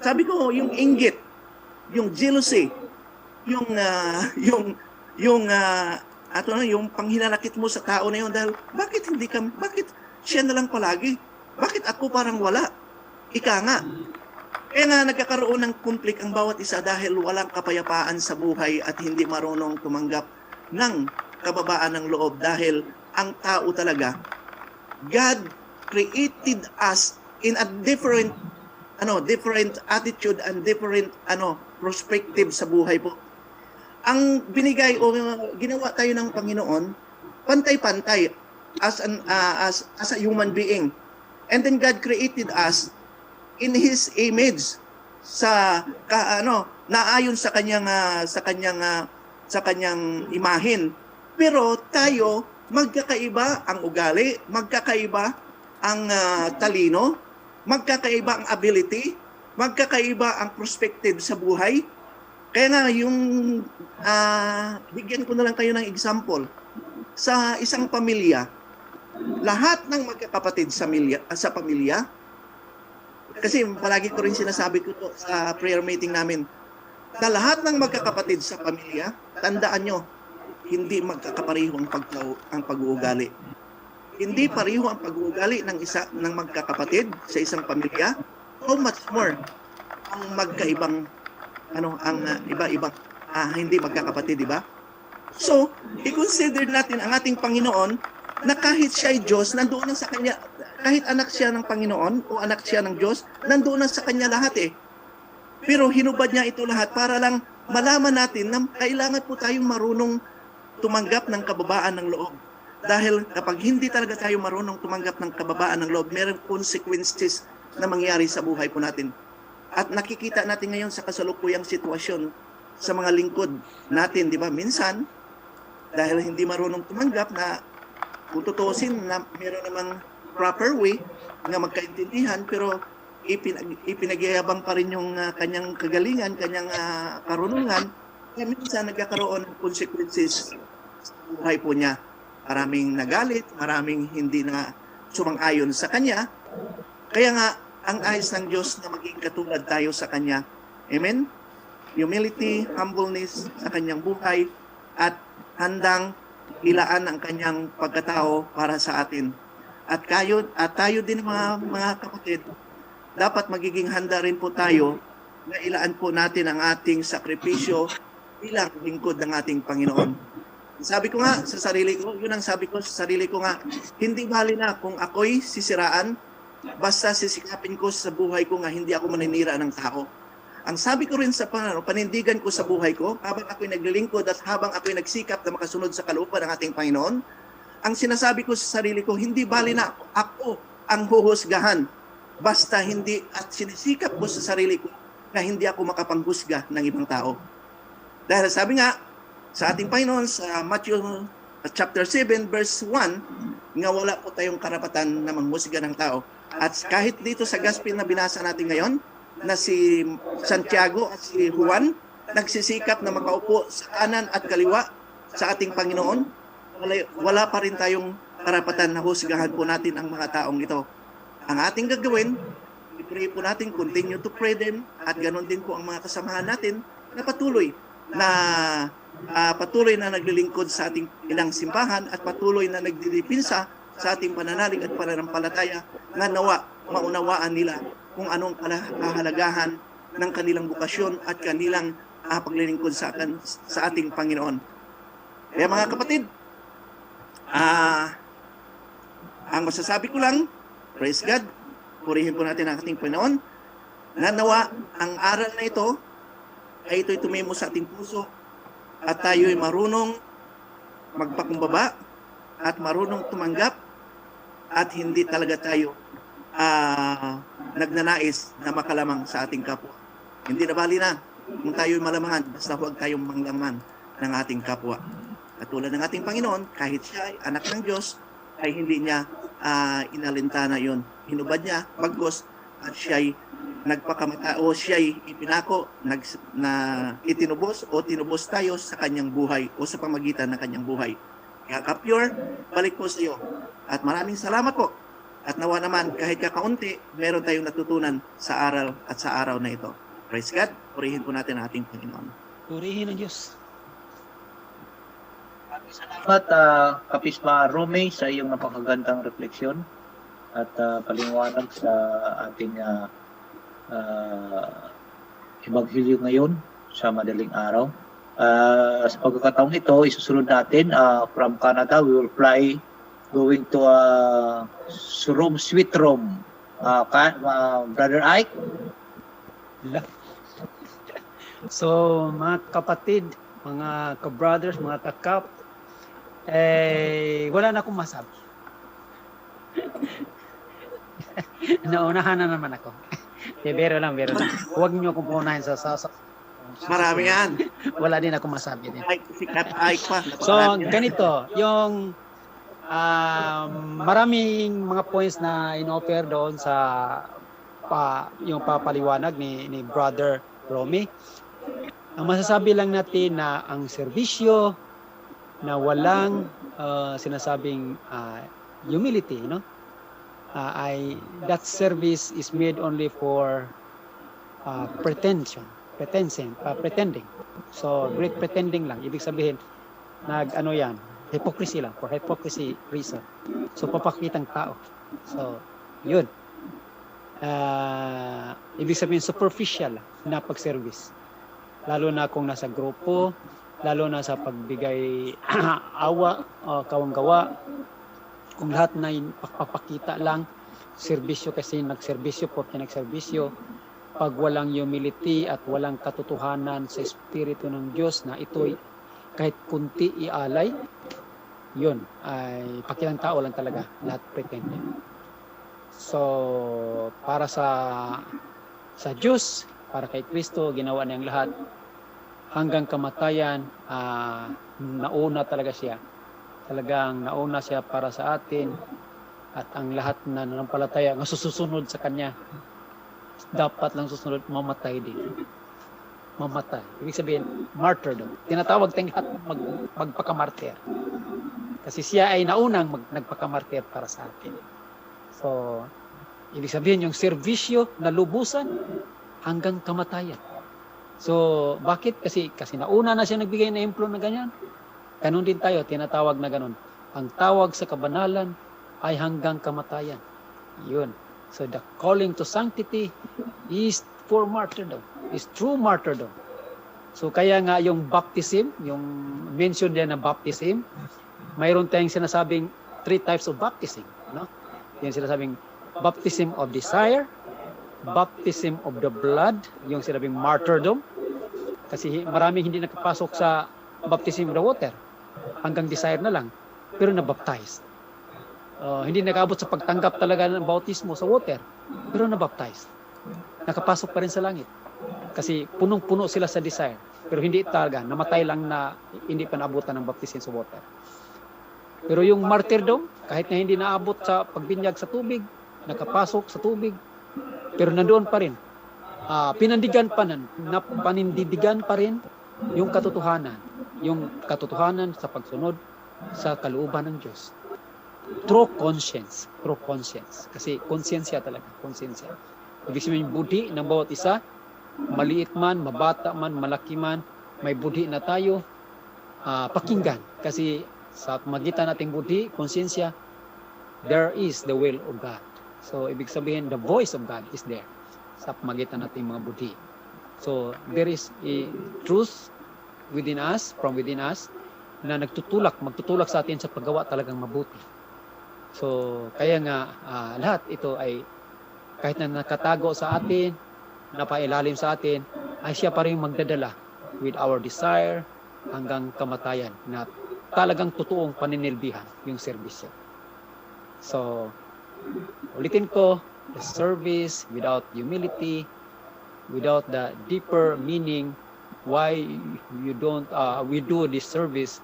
Sabi ko, yung inggit, yung jealousy, yung panghinanakit mo sa tao na yun dahil bakit siya na lang palagi? Bakit ako parang wala? Ika nga. Kaya nga nagkakaroon ng conflict ang bawat isa dahil walang kapayapaan sa buhay at hindi marunong tumanggap ng kababaan ng loob dahil ang tao talaga, God created us in a different attitude and different perspective sa buhay po. Ang binigay o ginawa tayo ng Panginoon, pantay-pantay as a human being. And then God created us in His image naayon sa kanyang imahen. Pero tayo magkakaiba ang ugali, magkakaiba ang talino, magkakaiba ang ability, magkakaiba ang perspective sa buhay. Kaya nga bigyan ko na lang kayo ng example. Sa isang pamilya, lahat ng magkakapatid sa pamilya, kasi palagi ko rin sinasabi ko to sa prayer meeting namin, na lahat ng magkakapatid sa pamilya, tandaan nyo, hindi magkakapareho ang pag-uugali. Hindi pareho ang pag-uugali ng magkakapatid sa isang pamilya. How much more ang magkaibang iba-ibang hindi magkakapatid, di ba? So, i-consider natin ang ating Panginoon na kahit siya ay Diyos, nandoon na sa Kanya, kahit anak siya ng Panginoon o anak siya ng Diyos, nandoon na sa Kanya lahat Pero hinubad niya ito lahat para lang malaman natin na kailangan po tayong marunong tumanggap ng kababaan ng loob. Dahil kapag hindi talaga tayo marunong tumanggap ng kababaan ng loob, mayroong consequences na mangyari sa buhay po natin. At nakikita natin ngayon sa kasalukuyang sitwasyon sa mga lingkod natin, di ba? Minsan, dahil hindi marunong tumanggap na kung tutusin na meron namang proper way na magkaintindihan, pero ipinagyayabang pa rin yung kanyang kagalingan, kanyang karunungan, kaya minsan nagkakaroon ng consequences sa buhay po niya. Maraming nagalit, maraming hindi na sumang-ayon sa Kanya. Kaya nga, ang ayos ng Diyos na maging katulad tayo sa Kanya. Amen? humility, humbleness sa kanyang buhay, at handang ilaan ang kanyang pagkatao para sa atin. At tayo din mga kapatid, dapat magiging handa rin po tayo na ilaan po natin ang ating sakripisyo bilang lingkod ng ating Panginoon. Sabi ko nga sa sarili ko, yun ang sabi ko sa sarili ko nga, hindi bali na kung ako'y sisiraan, basta sisikapin ko sa buhay ko nga hindi ako maninira ng tao. Ang sabi ko rin sa panindigan ko sa buhay ko, habang ako'y naglilingkod at habang ako'y nagsikap na makasunod sa kalooban ng ating Panginoon, ang sinasabi ko sa sarili ko, hindi bali na ako ang huhusgahan, basta hindi at sinisikap ko sa sarili ko na hindi ako makapanghusga ng ibang tao. Dahil sabi nga sa ating Panginoon sa Matthew chapter 7 verse 1, nga wala po tayong karapatan na manghusga ng tao. At kahit dito sa gospel na binasa natin ngayon, na si Santiago at si Juan, nagsisikap na makaupo sa kanan at kaliwa sa ating Panginoon, wala pa rin tayong karapatan na husgahan po natin ang mga taong ito. Ang ating gagawin, i-pray po natin, continue to pray them, at ganoon din po ang mga kasamahan natin na patuloy na naglilingkod sa ating ilang simbahan at patuloy na nagdidipinsa sa ating pananalig at pananampalataya na nawa maunawaan nila kung anong kahalagahan ng kanilang bukasyon at kanilang paglilingkod sa ating Panginoon. Kaya mga kapatid, ang masasabi ko lang, praise God, purihin po natin ang ating Panginoon, na nawa ang aral na ito ay ito'y tumimo sa ating puso at tayo'y marunong magpakumbaba at marunong tumanggap at hindi talaga tayo nagnanais na makalamang sa ating kapwa. Hindi na bali na kung tayo'y malamahan, basta huwag tayong manglaman ng ating kapwa. At tulad ng ating Panginoon, kahit siya ay anak ng Diyos, ay hindi niya inalintana yon. Hinubad niya, bagkos, at siya'y nagpakamata o siya'y ipinako tinubos tayo sa kanyang buhay o sa pamagitan ng kanyang buhay. Kaya Kapure, balik po sa iyo. At maraming salamat po. At nawa naman kahit kakaunti, meron tayong natutunan sa aral at sa araw na ito. Praise God. Purihin po natin ang ating Panginoon. Purihin ang Diyos. Salamat, Kapisma Rome, sa iyong napakagandang refleksyon at paliwanag sa ating Ebanghelyo ngayon sa madaling araw. Sa pagkakataong ito, isusunod natin from Canada. We will fly going to Rome, Sweet Rome. Brother Ike? So, mga kapatid, mga ka-brothers, mga ka-kap, wala na akong masabi. Naunahan na naman ako. Bero lang. Huwag niyo akong punahin sa Marami yan. Wala din akong masabi din. Sikat ay pa. So, ganito, yung maraming mga points na in-offer doon sa yung papaliwanag ni Brother Romy. Ang masasabi lang natin na ang serbisyo na walang sinasabing humility, no? That service is made only for pretending. So, great pretending lang. Ibig sabihin, hypocrisy lang, for hypocrisy reason. So, papakitang tao. So, yun. Ibig sabihin, superficial na pag-service. Lalo na kung nasa grupo, lalo na sa pagbigay awa, kawang-gawa, kung lahat na papakita lang, serbisyo kasi nagserbisyo, porque nagserbisyo, pag walang humility at walang katotohanan sa Espiritu ng Diyos na ito'y kahit kunti ialay, yun, ay pakilang tao lang talaga, not pretending. So, para sa Diyos, para kay Kristo, ginawa niyang lahat, hanggang kamatayan, nauna talaga siya. Talagang nauna siya para sa atin, at ang lahat na nanampalataya, nga susunod sa Kanya, dapat lang susunod, mamatay din. Mamatay. Ibig sabihin, martyrdom. Tinatawag tayong lahat magpakamartir. Kasi siya ay naunang nagpakamartir para sa atin. So, ibig sabihin, yung serbisyo na lubusan hanggang kamatayan. So, bakit? Kasi nauna na siya nagbigay ng implo na ganyan. Ganon din tayo, tinatawag na ganon. Ang tawag sa kabanalan ay hanggang kamatayan. Yun. So, the calling to sanctity is for martyrdom, is true martyrdom. So, kaya nga yung baptism, yung mention din na baptism, mayroon tayong sinasabing 3 types of baptism. No? Yung sinasabing baptism of desire, baptism of the blood, yung sinasabing martyrdom, kasi maraming hindi nakapasok sa baptism of the water, hanggang desire na lang, pero na-baptized. Hindi nakaabot sa pagtanggap talaga ng bautismo sa water, pero na-baptized. Nakapasok pa rin sa langit. Kasi punong-puno sila sa desire, pero hindi talaga, namatay lang na hindi pa naabutan ng baptism sa water. Pero yung martyrdom, kahit na hindi naabot sa pagbinyag sa tubig, nakapasok sa tubig, pero nandoon pa rin. Panindidigan pa rin yung katotohanan sa pagsunod sa kalooban ng Diyos. True conscience. Kasi konsensya talaga, konsensya. Ibig sabihin, budi ng bawat isa, maliit man, mabata man, malaki man, may budi na tayo, pakinggan. Kasi sa magitan nating budi, konsensya, there is the will of God. So, ibig sabihin, the voice of God is there sa magitan nating mga budi. So, there is a truth within us, from within us, na magtutulak sa atin sa paggawa talagang mabuti. So, kaya nga, lahat ito ay, kahit na nakatago sa atin, napailalim sa atin, ay siya pa rin magdadala with our desire hanggang kamatayan na talagang totoong paninilbihan yung serbisyo. So, ulitin ko, the service without humility, without the deeper meaning why we do this service,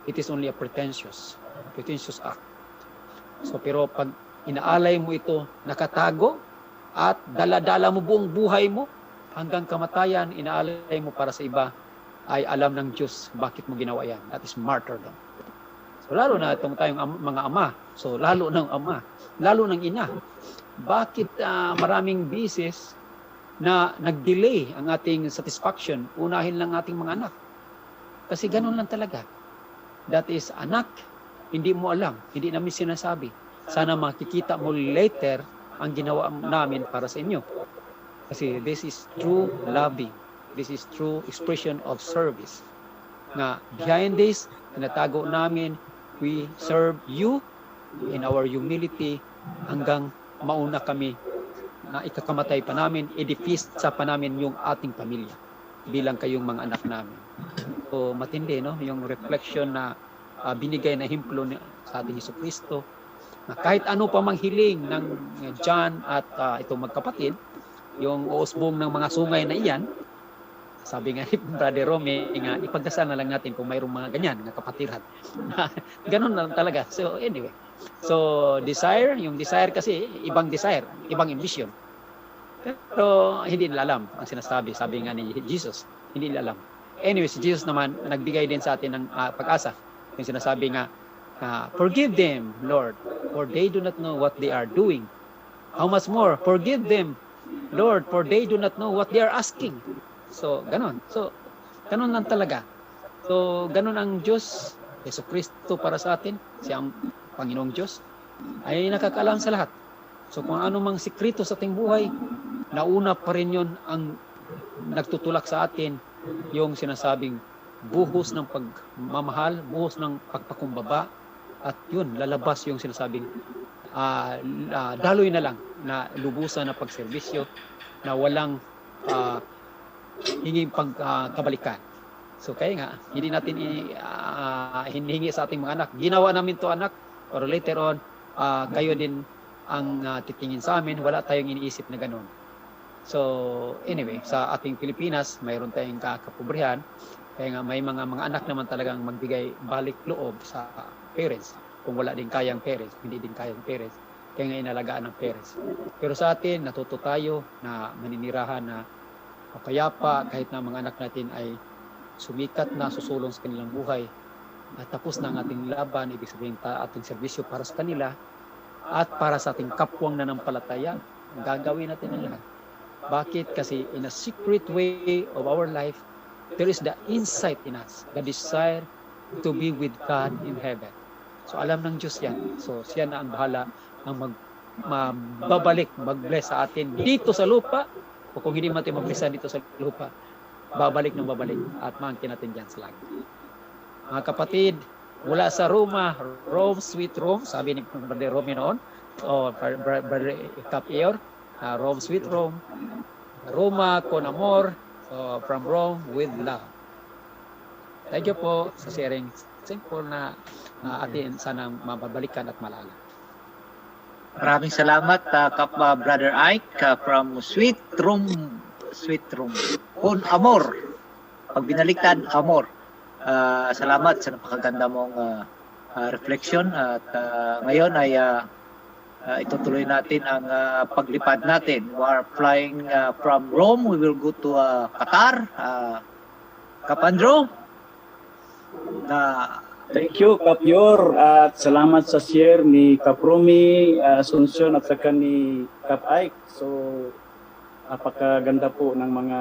it is only a pretentious act. So, pero pag inaalay mo ito, nakatago, at dala-dala mo buong buhay mo, hanggang kamatayan, inaalay mo para sa iba, ay alam ng Diyos bakit mo ginawa yan. That is martyrdom. So, lalo na itong tayong mga ama. So, lalo ng ama. Lalo ng ina. Bakit maraming bisis na nag-delay ang ating satisfaction? Unahin lang ating mga anak. Kasi ganun lang talaga. That is, anak, hindi mo alam. Hindi namin sinasabi. Sana makikita mo later ang ginawa namin para sa inyo. Kasi this is true loving. This is true expression of service. Na behind this, tinatago namin, we serve you in our humility hanggang mauna kami na ikakamatay pa namin, i-defeast pa namin yung ating pamilya bilang kayong mga anak namin. So matindi, no? Yung reflection na binigay na himplo sa ating Jesucristo, na kahit ano pa manghiling ng John at itong magkapatid, yung uusbong ng mga sungay na iyan, sabi nga ni Brother Romy, nga ipagdasal na lang natin kung mayroong mga ganyan na kapatiran. Ganun lang talaga. So anyway, so yung desire kasi, ibang desire, ibang ambition. Pero hindi nila alam ang sinasabi, sabi nga ni Jesus, hindi nila alam. Anyway, si Jesus naman, nagbigay din sa atin ng pag-asa. Yung sinasabi nga, forgive them, Lord, for they do not know what they are doing. How much more? Forgive them, Lord, for they do not know what they are asking. So, ganun. So, ganun lang talaga. So, ganun ang Diyos, Jesucristo para sa atin, siyang Panginoong Diyos, ay nakakaalam sa lahat. So, kung ano mang sikreto sa ating buhay, nauna pa rin yun ang nagtutulak sa atin, yung sinasabing buhos ng pagmamahal, buhos ng pagpakumbaba, at yun, lalabas yung sinasabing daloy na lang na lubusan na pagserbisyo na walang hinging pagkabalikan. So kaya nga, hindi natin hinihingi sa ating mga anak. Ginawa namin to anak, or later on, kayo din ang titingin sa amin, wala tayong iniisip na ganun. So anyway, sa ating Pilipinas, mayroon tayong kapobrehyan, kaya nga may mga anak naman talagang magbigay balik loob sa parents. Kung wala din kayang parents, hindi din kayang parents, kaya nga inalagaan ng parents. Pero sa atin, natuto tayo na maninirahan na mapayapa kahit na mga anak natin ay sumikat na, susulong sa kanilang buhay. At tapos na ang ating laban, ibig sabihin ating serbisyo para sa kanila at para sa ating kapwang nanampalataya. Gagawin natin ang lahat. Bakit? Kasi in a secret way of our life, there is the insight in us, the desire to be with God in heaven. So alam ng Diyos yan. So siya na ang bahala ang babalik, mag-bless sa atin dito sa lupa, o kung hindi natin mag-blessan dito sa lupa, babalik at maangkin natin dyan sa langit. Mga kapatid, mula sa Roma, Rome, sweet Rome, sabi ni Brother Rome noon, o Brother Capior, Rome, sweet Rome, Roma con amor, so from Rome with love. Thank you po sa sharing. Simple na atin sana mababalikan at malala. Maraming salamat, Brother Ike, from Sweet Room. Con amor. Pag binaliktad, amor. Salamat sa napakaganda mong reflection. At ngayon ay itutuloy natin ang paglipad natin. We are flying from Rome. We will go to Qatar. Kapandro. Thank you, Kapior, at salamat sa share ni Kapromi, Asuncion at saka ni Kap Ike. So, napakaganda po ng mga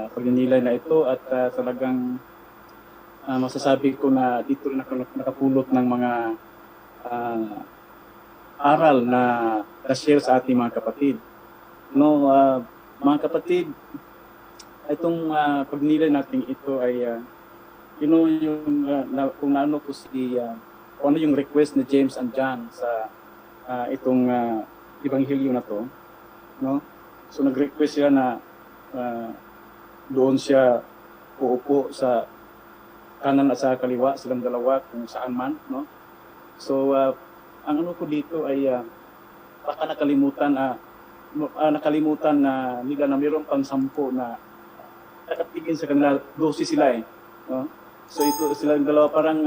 pagninilay na ito at talagang masasabi ko na dito rin nakapulot ng mga aral na na-share sa ating mga kapatid. No, mga kapatid, itong pagninilay natin ito ay yung kung ano ko kung ano yung request ni James and John sa itong ebanghelyo na to, no? So nag-request siya na doon siya uupo sa kanan at sa kaliwa, silang dalawa kung saan man, no? So ang ano ko dito ay baka nakalimutan na nila na mayroong pang 10 na nakatingin sa kanila, 12 sila no? So ito silang dalawa parang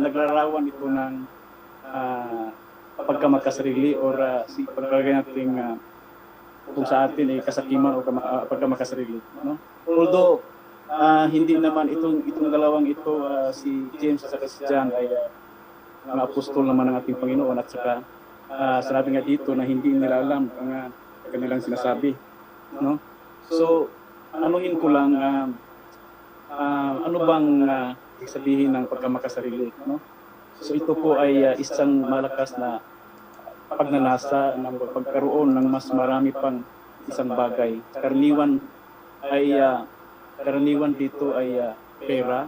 naglarawan ito ng pagkamakasarili or pagkagay natin kung sa atin ay kasakiman o pagkamakasarili, no? Although hindi naman itong dalawang ito si James at si John ay mga apostol naman ng ating Panginoon at saka sinabi nga dito na hindi nila alam ang kanilang sinasabi, no? So anuhin ko lang ano bang sabihin ng pagkamakasarili, no? So ito po ay isang malakas na pagnanasa ng pagkaroon ng mas marami pang isang bagay. Karaniwan dito ay pera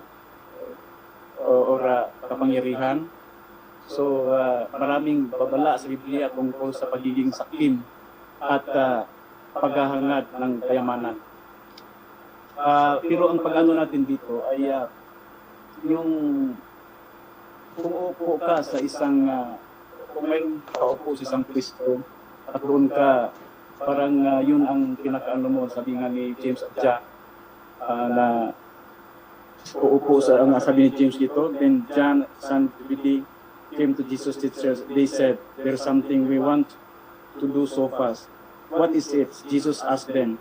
o kapangyarihan. So maraming babala sa Biblia tungkol sa pagiging sakim at paghahangad ng kayamanan. Pero ang pag-ano natin dito ay yung kung uupo ka sa isang kung may kaupo sa isang Kristo at doon ka parang yun ang pinakaano mo, sabi nga ni James at John na uupo sa sabi ni James dito. Then John, son of Zebedee, came to Jesus' teachers. They said, "There's something we want to do so fast." "What is it?" Jesus asked them.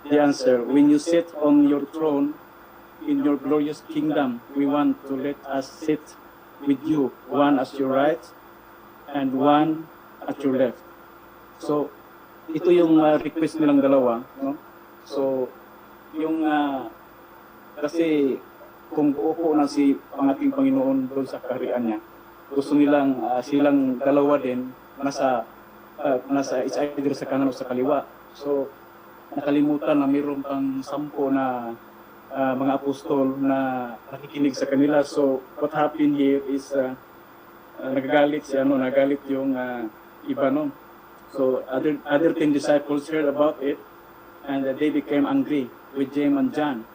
They answer, "When you sit on your throne in your glorious kingdom, we want to let us sit with you, one at your right and one at your left." So, ito yung request nilang dalawa, no? So, yung kasi kung uupo na ang ating Panginoon doon sa kaharian niya, gusto nilang silang dalawa din nasa it's either sa kanan o sa kaliwa. So, nakalimutan na mayroon pang 10 na mga apostol na nakikinig sa kanila. So what happened here is nagagalit yung iba, no? So other 10 disciples heard about it and they became angry with James and John.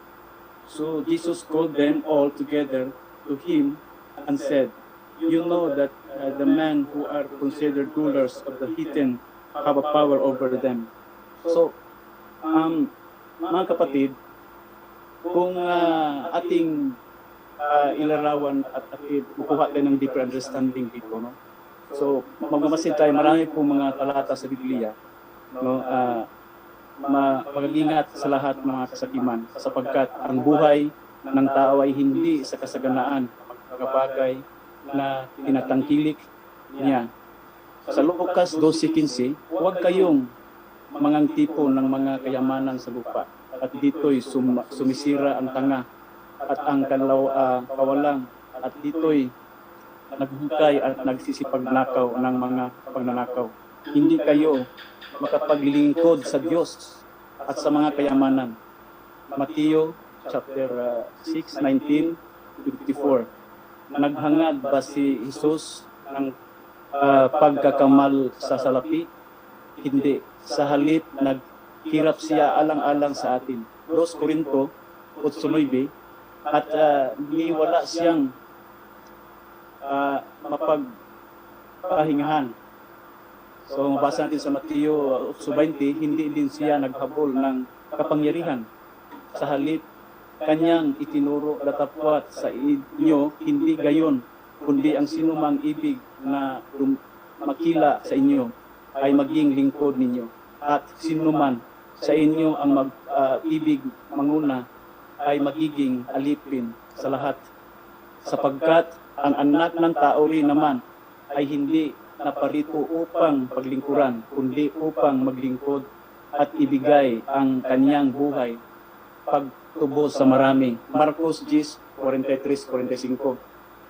So Jesus called them all together to him and said, "You know that the men who are considered rulers of the heathen have a power over them." So mga kapatid, kung ating ilarawan at bukuha tayo ng deeper understanding dito, no? So magmamasid tayo, marami pong mga talata sa Biblia, no? Mag-ingat sa lahat ng mga kasakiman sapagkat ang buhay ng tao ay hindi sa kasaganaan mga bagay na tinatangkilik niya. Sa Lucas 12:15, huwag kayong mangangtipon ng mga kayamanan sa lupa. At dito'y sumisira ang tanga at ang kawalang. At dito'y naghukay at nagsisipagnakaw ng mga pagnanakaw. Hindi kayo makapaglingkod sa Diyos at sa mga kayamanan. Mateo chapter 6:19-54. Naghangad ba si Jesus ng pagkakamal sa salapi? Hindi. Sa halip, naghirap siya alang-alang sa atin. 2 Corinto 8:9. At wala siyang mapagpahingahan. So mabasa natin sa Mateo 8:20, hindi din siya naghabol ng kapangyarihan. Sa halip, kanyang itinuro datapwat sa inyo, hindi gayon, kundi ang sinumang ibig na makila sa inyo ay maging lingkod ninyo. At sinuman sa inyo ang ibig manguna ay magiging alipin sa lahat. Sapagkat ang anak ng tao rin naman ay hindi naparito upang paglingkuran, kundi upang maglingkod at ibigay ang kanyang buhay pagtubos sa marami. Marcos 10:43-45.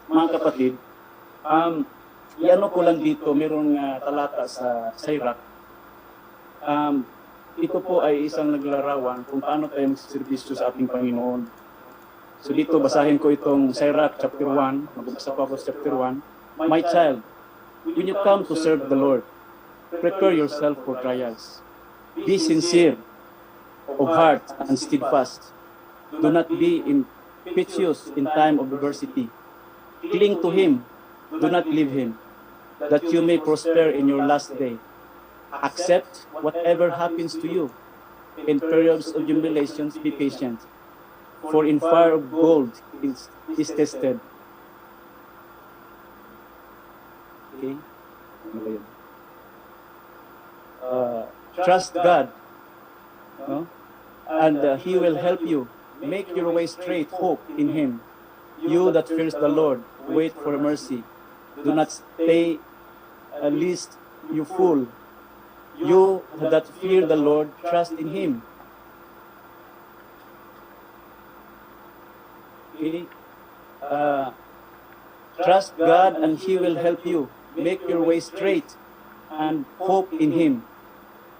Mga kapatid, iano ko lang dito, mayroong talata sa Sirach. Ito po ay isang naglarawan kung paano tayo magsiservisyo sa ating Panginoon. So dito, basahin ko itong Sirach chapter 1, magbasa pa ako sa chapter 1. My child, when you come to serve the Lord, prepare yourself for trials. Be sincere of heart and steadfast. Do not be impetuous in time of adversity. Cling to Him, do not leave Him, that you may prosper in your last day. Accept whatever happens to you. In periods of humiliations, be patient. For in fire of gold is tested. Okay? Trust God, no? And He will help you. Make your way straight, hope in Him. You that fears the Lord, wait for mercy. Do not stay lest you fall. You that fear the Lord, trust in Him. Okay? Trust God and He will help you. Make your way straight and hope in Him.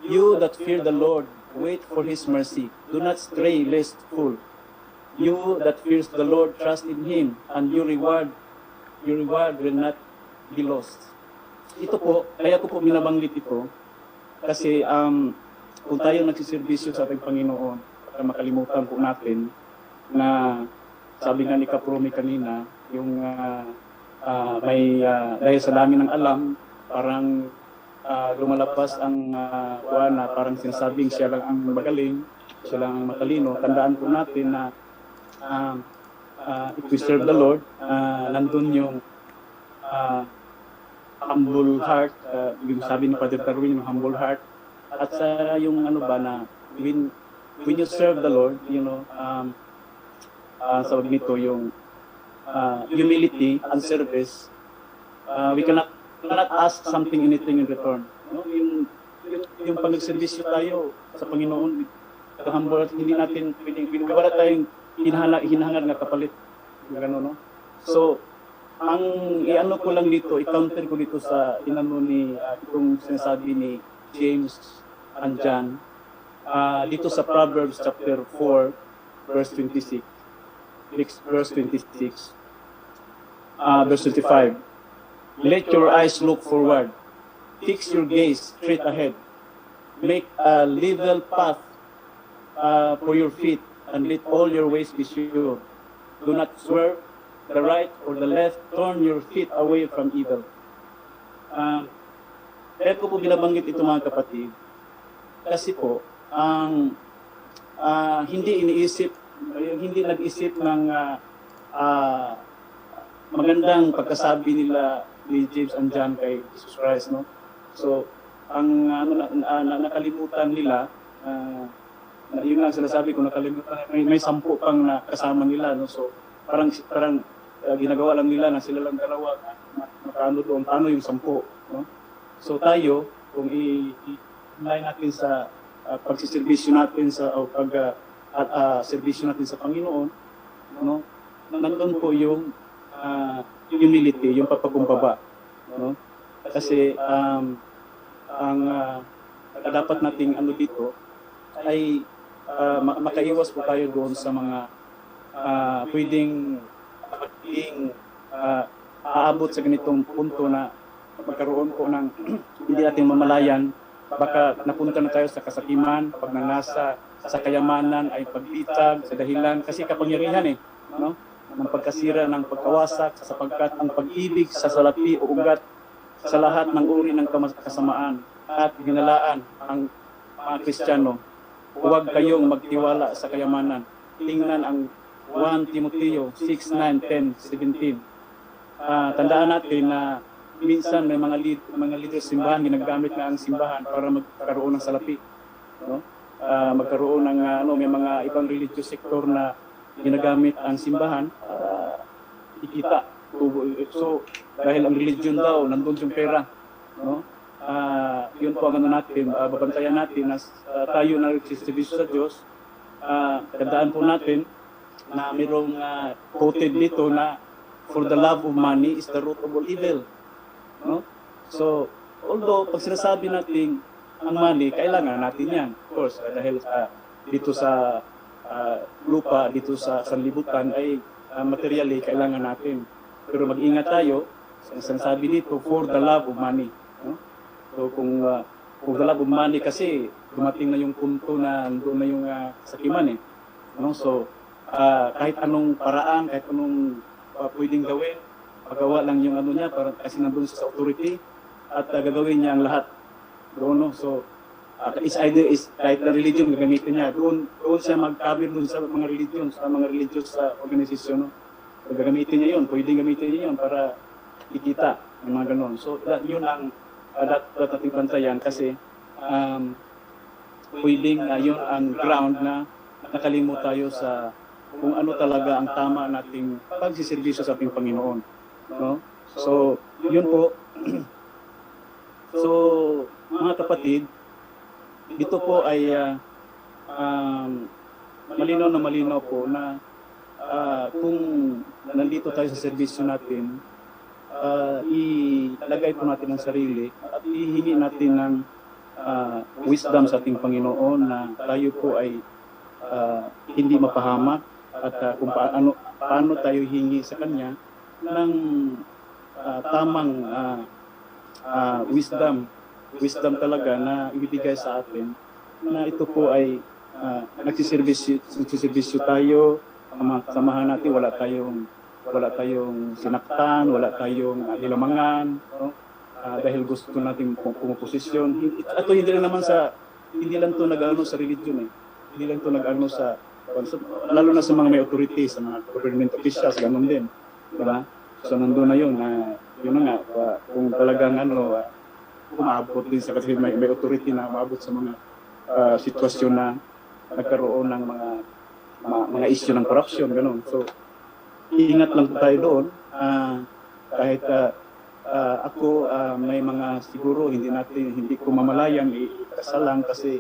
You that fear the Lord, wait for His mercy. Do not stray lest fall. You that fears the Lord, trust in Him, and your reward will not be lost. Ito po, kaya ko po binabanggit ito, kasi kung tayo nagsiservisyo sa ating Panginoon, para makalimutan po natin na sabi nga ni Kapromi kanina, yung dahil sa dami ng alam, parang lumalabas ang na parang sinasabing siya lang ang magaling, siya lang ang matalino. Tandaan po natin na if we serve the Lord, nandun yung humble heart, yung sabi ni Father Darwin, yung humble heart, at sa yung ano ba na when you serve the Lord, you know, sa nito yung humility and service, we cannot ask something, anything in return. No? Yung pag-servisyo tayo sa Panginoon, humble, hindi natin wala tayong hinahangad nga kapalit, gano'n, no? So ang iano ko lang dito, i-counter ko dito sa inano ni itong sinasabi ni James and John dito sa Proverbs chapter 4 verse 26, verse 25. Let your eyes look forward, fix your gaze straight ahead, make a level path for your feet, and let all your ways be sure. Do not swerve the right or the left, turn your feet away from evil. Kaya ko po binabanggit ito mga kapatid, kasi po, hindi nag-isip ng magandang pagkasabi nila ni James and John kay Jesus Christ, no? So, ang nakalimutan nila, yun lang sinasabi ko, nakalimutan, may 10 pang kasama nila, no? So, parang ginagawa lang nila na sila lang dalawa, paano yung 10, no? So tayo, kung lain natin sa pagsiservisyo natin sa o serbisyo natin sa Panginoon, no? Nandun po yung humility, yung pagpakumbaba, no? Kasi ang dapat nating ano dito ay makaiwas po tayo doon sa mga pwedeng aabot sa ganitong punto na magkaroon po ng hindi natin mamalayan, baka napunta na tayo sa kasakiman, pagnanasa, sa kayamanan ay pagbitag, sa dahilan, kasi kapangyarihan no? Ng pagkasira, ng pagkawasak, sapagkat ang pag-ibig sa salapi o ugat sa lahat ng uri ng kasamaan at hinalaan ang mga Kristiyano, huwag kayong magtiwala sa kayamanan. Tingnan ang 1 Timoteo 6, 9, 10, 17. Tandaan natin na minsan may mga leader simbahan ginagamit na ang simbahan para magkaroon ng salapi, no? Magkaroon ng may mga ibang religious sector na ginagamit ang simbahan para ikita. So dahil ang religion daw nandun yung pera, no? Yun po ang natin, babantayan natin na tayo na nagsiservisyo sa Diyos. Tandaan po natin na mayroong quoted dito na for the love of money is the root of all evil, no? So although pag sinasabi natin ang money, kailangan natin yan, of course, dahil dito sa lupa, dito sa sanlibutan ay materially kailangan natin. Pero mag-ingat tayo, sinasabi dito for the love of money, no? So kung for the love of money kasi dumating na yung punto na doon na yung sakiman, no? So kahit anong paraan, kahit anong pwedeng gawin, pagawa lang yung ano niya para kasi nandun sa authority at gagawin niya ang lahat doon, no? So is either is kahit na religion gagamitin niya doon siya magkabir doon sa mga religion, sa mga religious organisasyon, no? So, gagamitin niya yun, pwedeng gamitin niya yun para ikita yung mga ganon. So yun ang dapat nating bantayan kasi pwedeng yun ang ground na nakalimot tayo sa kung ano talaga ang tama nating pagsiservisyo sa ating Panginoon, no? So yun po. So mga kapatid, dito po ay malinaw po na kung nandito tayo sa serbisyo natin, ilagay po natin ang sarili at ihingi natin ng wisdom sa ating Panginoon na tayo po ay hindi mapahamak at kung paano tayo hingi sa Kanya ng tamang wisdom talaga na ibibigay sa atin na ito po ay nagsiservisyo tayo, samahan natin, wala tayong sinaktan, wala tayong nilamangan, no? Dahil gusto natin pumuposisyon. Ito hindi lang to nag-ano sa religion, hindi lang to nag-ano sa lalo na sa mga may authority, sa mga government officials, ganun din, diba? So nandun na yun, yun na nga, kung talagang umabot din sa kasi may authority na umabot sa mga sitwasyon na nagkaroon ng mga issue ng corruption, gano'n. So ingat lang tayo doon, kahit ako may mga siguro hindi ko mamalayang ikasalang kasi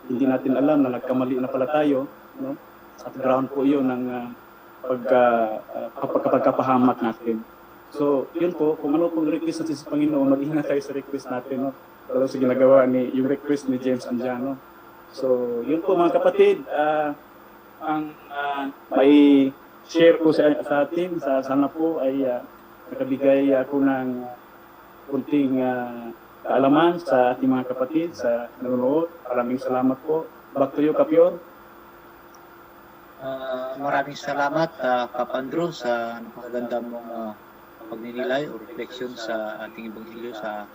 hindi natin alam na nagkamali na pala tayo, no? At ground po 'yun ng pagkapahamak natin. So, yun po, kung ano pong request natin sa Panginoon, mag-ingat tayo sa request natin, no? Lalo sa ginagawa yung request ni James Anjano. So, yun po mga kapatid, ang may share ko sa atin, sana po ay nakabigay ako ng kunting kaalaman sa ating mga kapatid, sa nanonood. Maraming salamat po. Back to you, Kapyor. Maraming salamat, Kap Andrew, sa napakaganda mong pagninilay o refleksyon sa ating Ebanghelyo sa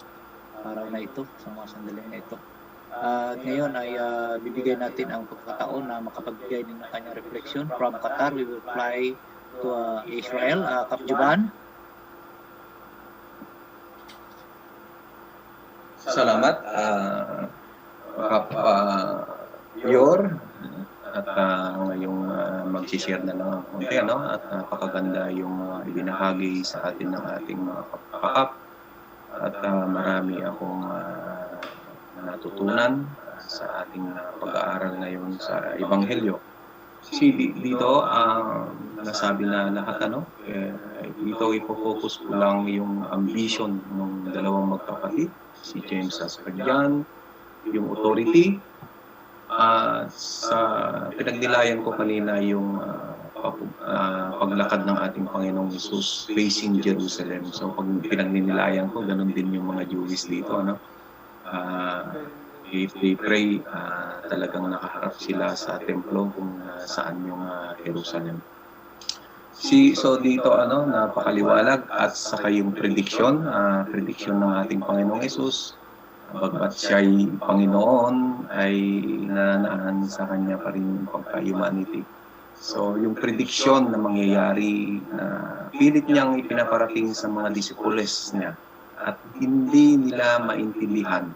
araw na ito, sa mga sandali na ito. Ngayon ay bibigyan natin ang pagkakataon na makapagbigay din ng kanyang refleksyon. From Qatar, we will fly to Israel. Kap Juban. Salamat, Kap Yor. At ngayong mag-share na lang ang konti, at napakaganda yung ibinahagi sa atin ng ating mga kapakap. At marami akong natutunan sa ating pag-aaral ngayon sa Ebanghelyo. Dito, nasabi na lahat, dito ipo-focus ko lang yung ambition ng dalawang magkapatid, si James at John, yung authority, sa pinagnilayan ko kanina yung paglakad ng ating Panginoong Jesus facing Jerusalem. So pag pinagnilayan ko, ganun din yung mga Jewish dito, if they pray, talagang nakaharap sila sa templo kung saan yung Jerusalem. So dito napakaliwalag at saka yung prediction ng ating Panginoong Jesus, bagmat siya'y Panginoon ay nananahan sa kanya pa rin yung pagka-humanity. So yung prediction na mangyayari na pilit niyang ipinaparating sa mga disciples niya at hindi nila maintindihan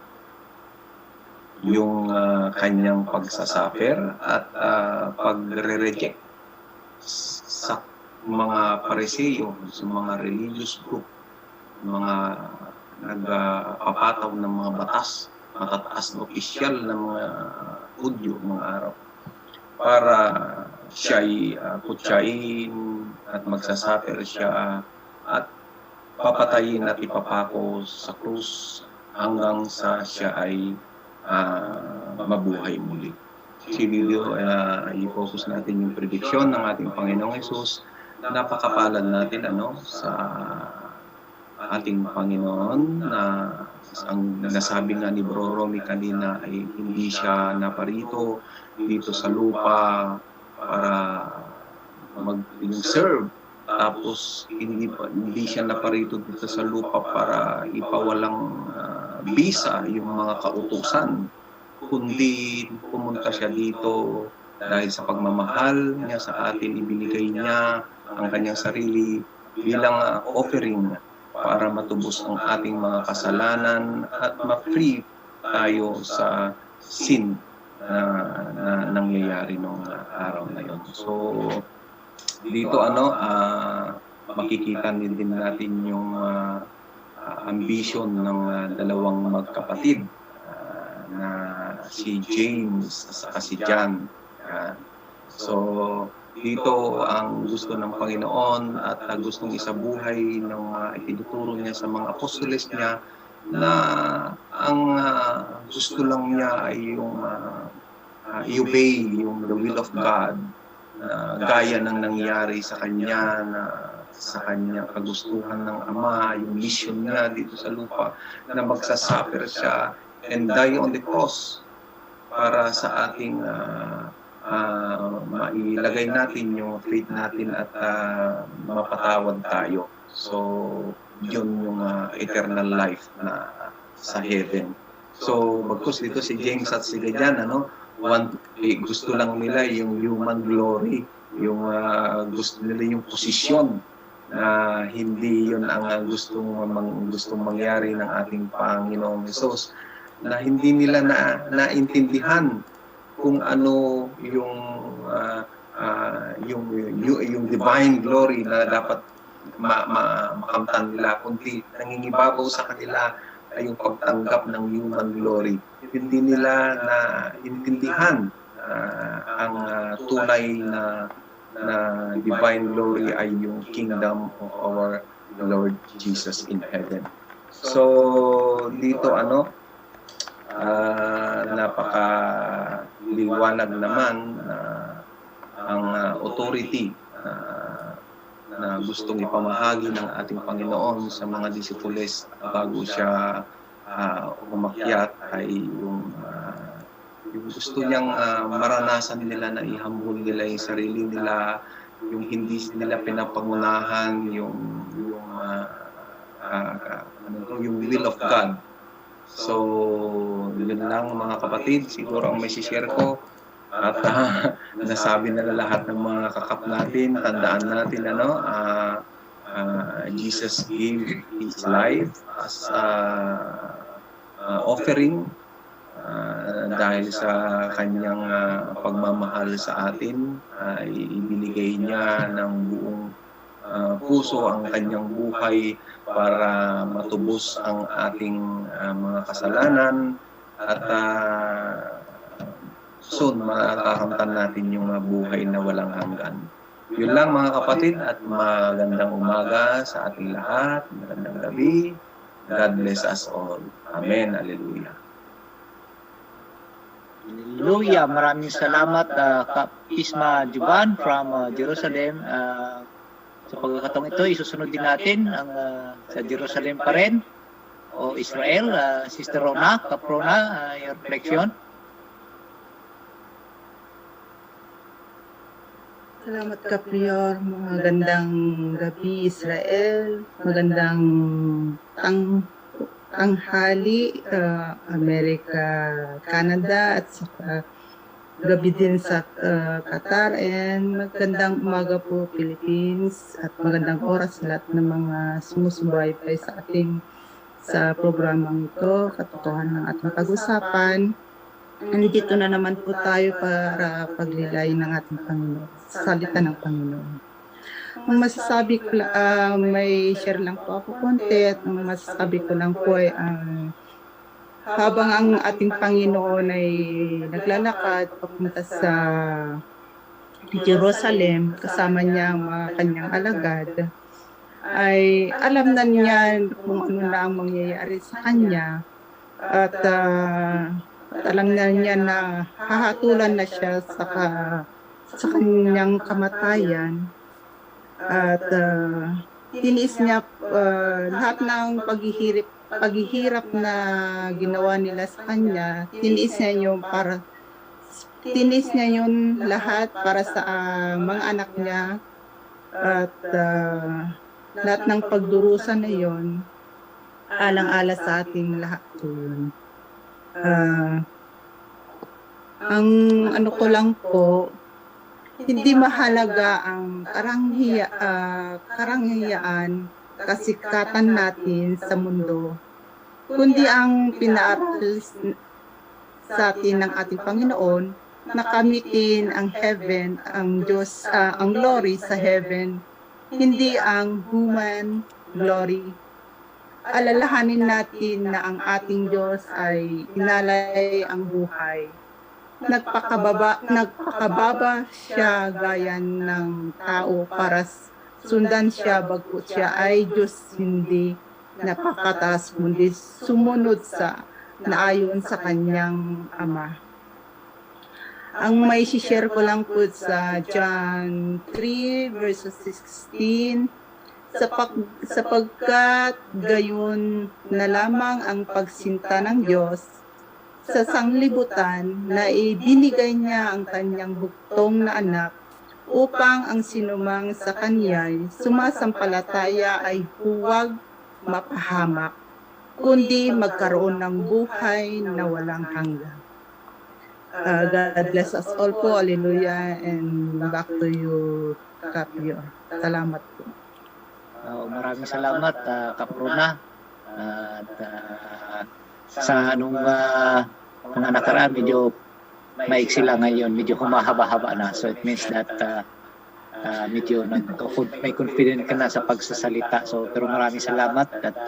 yung kanyang pagsasuffer at pagre-reject sa mga Pariseo, sa mga religious group, mga nagpapataw ng mga batas, matataas na opisyal ng mga Hudyo mga araw, para siya'y kutsain at magsasuffer siya at papatayin at ipapako sa krus hanggang sa siya ay mabuhay muli. Si video, i-focus natin yung prediction ng ating Panginoong Jesus. Napakapalad natin sa ating Panginoon na ang nasabi nga ni Bro Romy kanina ay hindi siya naparito dito sa lupa para mag-serve. Tapos hindi siya naparito dito sa lupa para ipawalang bisa yung mga kautusan, kundi pumunta siya dito dahil sa pagmamahal niya sa atin, ibinigay niya ang kanyang sarili bilang offering para matubos ang ating mga kasalanan at ma-free tayo sa sin na nangyayari nung araw na yon. So dito makikita din natin yung ambition ng dalawang magkapatid na si James at si John. So dito ang gusto ng Panginoon at gustong isabuhay ng itinuturo niya sa mga apostoles niya na ang gusto lang niya ay yung i-obey yung the will of God, gaya ng nangyari sa kanya na sa kanyang kagustuhan ng Ama, yung mission niya dito sa lupa na magsasuffer siya and die on the cross para sa ating mailagay natin yung faith natin at mapatawad tayo. So yun yung eternal life na sa heaven. So bagkus dito si James at si John, gusto lang nila yung human glory, yung gusto nila yung posisyon na hindi yun ang gustong mangyari ng ating Panginoong Hesus, na hindi nila naintindihan kung ano yung divine glory na dapat makamtan nila, kundi nangingibabaw sa kanila ay yung pagtanggap ng human glory. Hindi nila naintindihan ang tunay na divine glory ay yung kingdom of our Lord Jesus in heaven. So dito napakaliwanag naman ang authority na gustong ipamahagi ng ating Panginoon sa mga disipules bago siya umakyat ay yung gusto niyang maranasan nila na ihambol nila yung sarili nila, yung hindi nila pinapangunahan yung will of God. So yun lang mga kapatid, siguro ang may share ko at nasabi na lahat ng mga kakap natin. Tandaan natin Jesus gave His life as offering dahil sa kanyang pagmamahal sa atin, ibinigay niya ng buong puso ang kanyang buhay para matubos ang ating mga kasalanan At soon, makakamtan natin yung buhay na walang hanggan. Yun lang mga kapatid, at magandang umaga sa ating lahat. Magandang gabi. God bless us all. Amen. Hallelujah. Hallelujah. Maraming salamat Kapisma Juban from Jerusalem. Sa pagkakataong ito, isusunod din natin ang sa Jerusalem pa rin o Israel. Sister Rona, Kaprona, your reflection. Salamat Kaprior, magandang gabi Israel, magandang tanghali Amerika, Canada at saka gabi din sa Qatar, and magandang umaga po Philippines at magandang oras sa lahat ng mga sumusubaybay sa ating sa programang ito, katotohanan at mapag-usapan. Nandito na naman po tayo para paglilay ng ating Panginoon, salita ng Panginoon. Ang masasabi ko lang, may share lang po ako konti, at ang masasabi ko lang po ay habang ang ating Panginoon ay naglalakad papunta sa Jerusalem, kasama niya ang mga kanyang alagad, ay alam na niya kung ano na ang mangyayari sa kanya, at alam na niya na hahatulan na siya sa kanyang kamatayan, at tiniis niya lahat ng paghihirap na ginawa nila sa kanya, tiniis niya yun lahat para sa mga anak niya, at lahat ng pagdurusa na yun alang-ala sa ating lahat po yun. Ang ano ko lang po, hindi mahalaga ang karangyaan, kasikatan natin sa mundo, kundi ang pinaaral sa atin ng ating Panginoon na kamitin ang heaven, ang Diyos, ang glory sa heaven, hindi ang human glory. Alalahanin natin na ang ating Diyos ay inalay ang buhay. Nagpakababa siya gaya ng tao para sundan siya, bagkut siya ay Diyos, hindi napakataas kundi sumunod sa naayon sa kanyang Ama. Ang may share ko lang po sa John 3 verses 16, sapagkat gayon na lamang ang pagsinta ng Diyos sa sanglibutan na ibinigay niya ang kanyang buktong na anak upang ang sinumang sa kanya'y sumasampalataya ay huwag mapahamak, kundi magkaroon ng buhay na walang hanggan. God bless us all po. Hallelujah. And back to you, Kapio. Salamat po. Maraming salamat, Kaprona. At sa mga nakaraan, medyo maiksi lang ngayon, medyo humahaba-haba na. So it means that medyo may confident ka na sa pagsasalita. So pero maraming salamat, at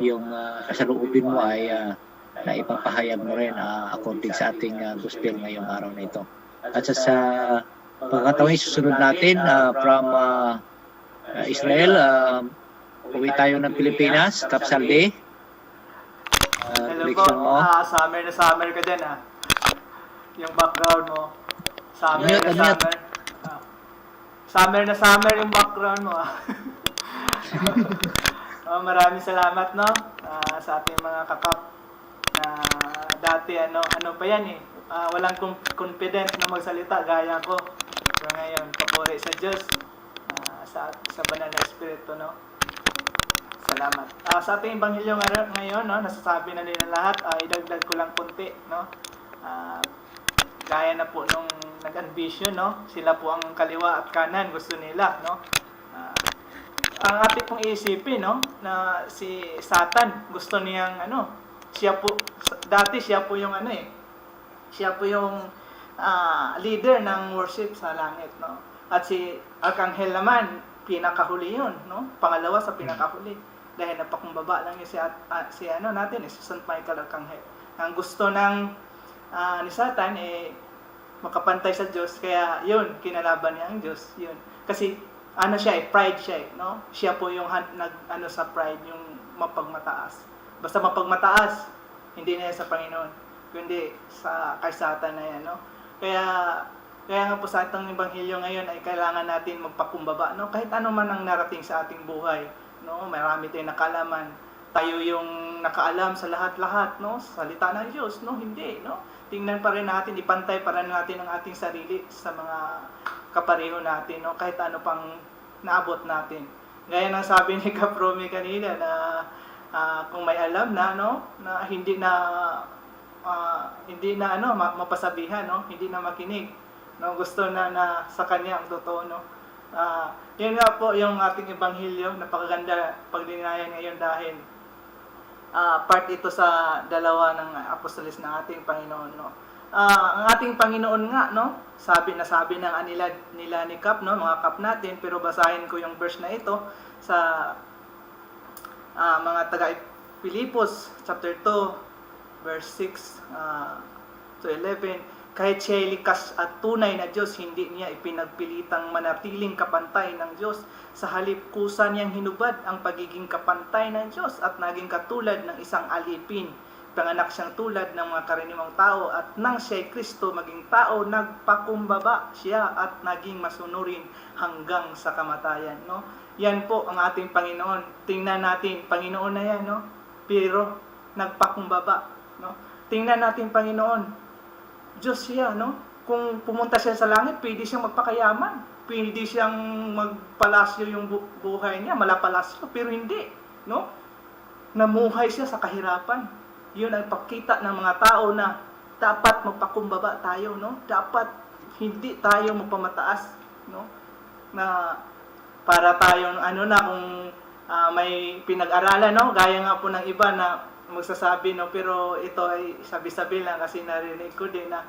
yung kasaluubin mo ay na ipapahayag mo rin according sa ating gospel ngayong araw na ito. At sa pagkataon susunod natin from Israel, uwi tayo ng Pilipinas, Kapsalde. Hello po, summer na summer ka din yung background mo. Summer na summer. Summer na summer yung background mo maraming salamat sa ating mga kakap na dati ano pa yan walang confident na magsalita gaya ko. Pero ngayon, papuri sa Diyos, sa banal na Espiritu, Salamat. Sa ating Ebanghelyo ngayon, nasasabi na nila lahat, idagdag ko lang konti, gaya na po nung nag-ambition, sila po ang kaliwa at kanan, gusto nila, ang ating pong iisipin, na si Satan, gusto niyang, dati siya po yung siya po yung leader ng worship sa langit, At si Arkanghel naman, pinakahuli yun, Pangalawa sa pinakahuli. Dahil napakumbaba lang yun si St. Michael Arkanghel. Ang gusto ng ni Satan makapantay sa Diyos, kaya yun, kinalaban niya ang Diyos, yun. Kasi pride siya no? Siya po yung sa pride, yung mapagmataas. Basta mapagmataas, hindi na yan sa Panginoon, kundi kay Satan na yan, no? Kaya nga po sa ating Ebanghelyo ngayon ay kailangan natin magpakumbaba, no? Kahit ano man ang narating sa ating buhay, no? Marami tayong nakalaman. Tayo yung nakaalam sa lahat-lahat, no? Salita ng Diyos, no? Hindi, no? Tingnan pa rin natin, ipantay pa rin natin ang ating sarili sa mga kapareho natin, no? Kahit ano pang naabot natin. Gaya ng sabi ni Kapromi kanina na kung may alam na, no? Na hindi na mapasabihan, no? Hindi na makinig, no? Gusto na sa kanya ang totoo, no? Yun nga po yung ating Ebanghelyo, napakaganda pagdinayan ngayon dahil part ito sa dalawa ng apostoles ng ating Panginoon, no? Ang ating Panginoon nga, no? Sabi ng nila ni Kap, no? Mga Kap natin, pero basahin ko yung verse na ito sa mga taga Filipos chapter 2 verse 6 to 11. Kahit siya'y likas at tunay na Diyos, hindi niya ipinagpilitang manatiling kapantay ng Diyos. Sa halip, kusa niyang hinubad ang pagiging kapantay ng Diyos at naging katulad ng isang alipin. Panganak siyang tulad ng mga karaniwang tao at nang siya'y Kristo maging tao, nagpakumbaba siya at naging masunurin hanggang sa kamatayan, no? Yan po ang ating Panginoon. Tingnan natin, Panginoon na yan, no? Pero nagpakumbaba, no? Tingnan natin, Panginoon, Diyos siya, no? Kung pumunta siya sa langit, pwede siyang magpakayaman. Pwede siyang magpalasyo yung buhay niya, malapalasyo, pero hindi, no? Namuhay siya sa kahirapan. Yun ang pagkita ng mga tao na dapat magpakumbaba tayo, no? Dapat hindi tayo magpamataas, no? Na para tayong kung may pinag-aralan, no? Gaya nga po ng iba na magsasabi, no? Pero ito ay sabi-sabi lang kasi narinig ko din na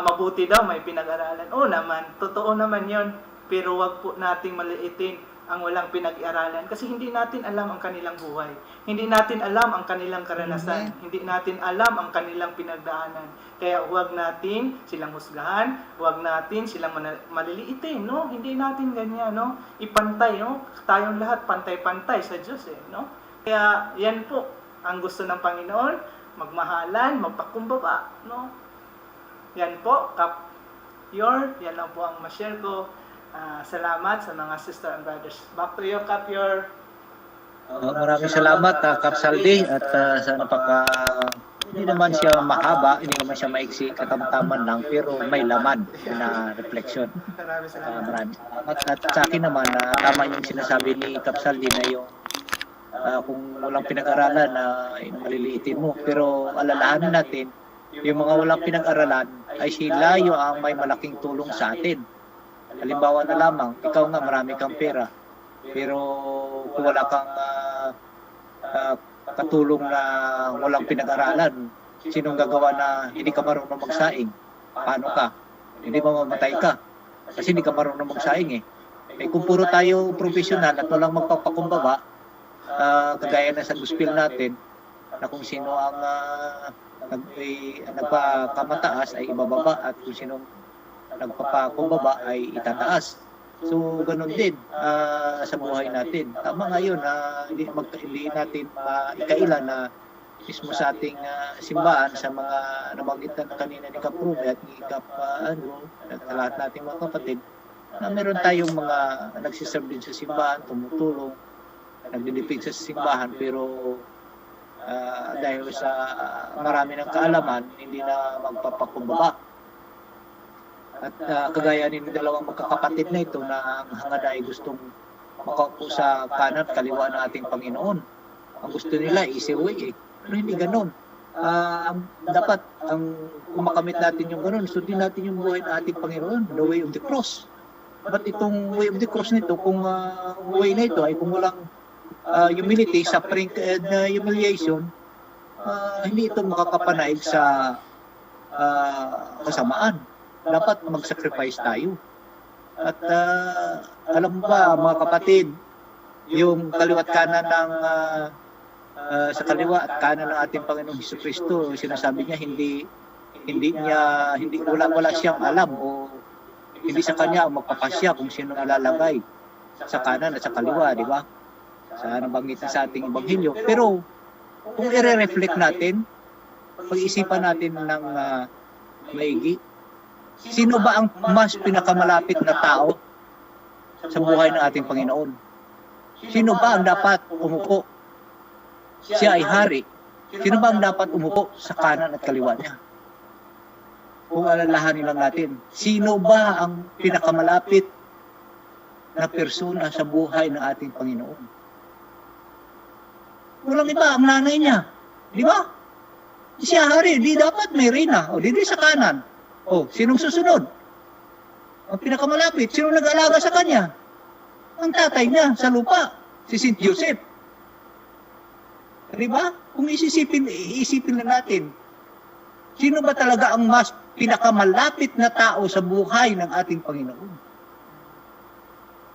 mabuti daw may pinag-aralan. Oo naman, totoo naman yon. Pero wag po nating maliitin ang walang pinag-aralan kasi hindi natin alam ang kanilang buhay. Hindi natin alam ang kanilang karanasan. Hindi natin alam ang kanilang pinagdaanan. Kaya huwag natin silang husgahan, huwag natin silang maliliitin, no? Hindi natin ganyan, no? Ipantay, no? Tayong lahat pantay-pantay sa Diyos, no? Kaya yan po ang gusto ng Panginoon, magmahalan, magpakumbaba, no? Yan po, yan lang po ang ma-share ko. Salamat sa mga sister and brothers. Back to you, Kap Yor. Maraming salamat, Kap Saldi, at sana hindi naman siya mahaba, hindi naman siya maiksi, katamtaman lang, pero may laman na reflection. Maraming salamat. Maraming salamat. At sa akin naman, tama yung sinasabi ni Kap Saldi na yung kung walang pinag-aralan na maliliitin mo, pero alalahanin natin, yung mga walang pinag-aralan ay sila yung may malaking tulong sa atin. Halimbawa na lamang, ikaw nga marami kang pera, pero kung wala kang katulong na walang pinag-aralan, sinong gagawa na hindi ka marunong magsaing? Paano ka? Hindi mamamatay ka. Kasi hindi ka marunong magsaing eh. Kung puro tayo professional at walang magpapakumbaba, kagaya na sa gospel natin, na kung sino ang nagpakamataas ay ibababa at kung sino nagpapakumbaba ay itataas. So, ganun din sa buhay natin. Tama nga yun, hindi natin ikailan na mismo sa ating simbahan, sa mga nabanggit na kanina ni Kaprumi at ni Kap Andrew, at lahat nating mga kapatid, na meron tayong mga nagsiserve din sa simbahan, tumutulong, nagdidipid sa simbahan, pero dahil sa marami ng kaalaman, hindi na magpapakumbaba. At kagaya ng dalawang magkakapatid na ito na ang hangad ay gustong makaupo sa kanan at kaliwa ng ating Panginoon. Ang gusto nila easy way eh. Pero hindi ganun. Dapat kung makamit natin yung ganun, sundin natin yung buhay ng ating Panginoon, the way of the cross. But itong way of the cross nito, kung way na ito ay kung walang humility, suffering and humiliation, hindi ito makakapanaig sa kasamaan. Dapat mag-sacrifice tayo. At alam mo ba mga kapatid, yung kaliwat kanan ng sa kaliwa at kanan ng ating Panginoong Hesukristo. Sinasabi niya hindi wala siyang alam o hindi sa kanya ang magpapasya kung sino nalalagay sa kanan at sa kaliwa, di ba? Sa nabanggit na sa ating ebanghelyo. Pero kung i-reflect natin, pag-isipan natin ng maigi, sino ba ang mas pinakamalapit na tao sa buhay ng ating Panginoon? Sino ba ang dapat umupo? Siya ay hari. Sino ba ang dapat umupo sa kanan at kaliwa niya? Kung alalahanin lang natin, sino ba ang pinakamalapit na persona sa buhay ng ating Panginoon? Walang iba, ang nanay niya. Di ba? Siya hari, di dapat may reyna. O di sa kanan. O, sinong susunod? Ang pinakamalapit, sino nag-alaga sa kanya? Ang tatay niya sa lupa, si St. Joseph. Di ba? Kung iisipin na natin, sino ba talaga ang mas pinakamalapit na tao sa buhay ng ating Panginoon?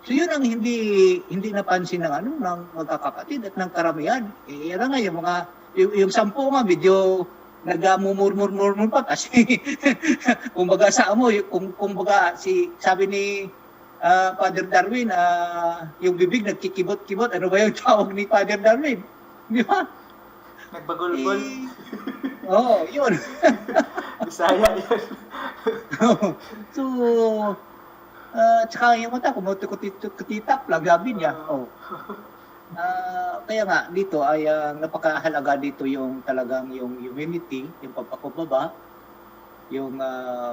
So yun ang hindi napansin ng ng magkakapatid at ng karamihan. Yan nga yung 10 nga medyo nagmumurmur pa kasi kumbaga sa mo kumbaga sabi ni Father Darwin, yung bibig nagkikibot-kibot. Ano ba yung tawag ni Father Darwin? Di ba? Nagbagulgol. Oo, yun. Bisaya yun. So, tsaka yung mata, kutitap lang, gabi niya. Oh. Kaya nga, dito ay napakahalaga dito yung talagang yung humility, yung pagpapababa, yung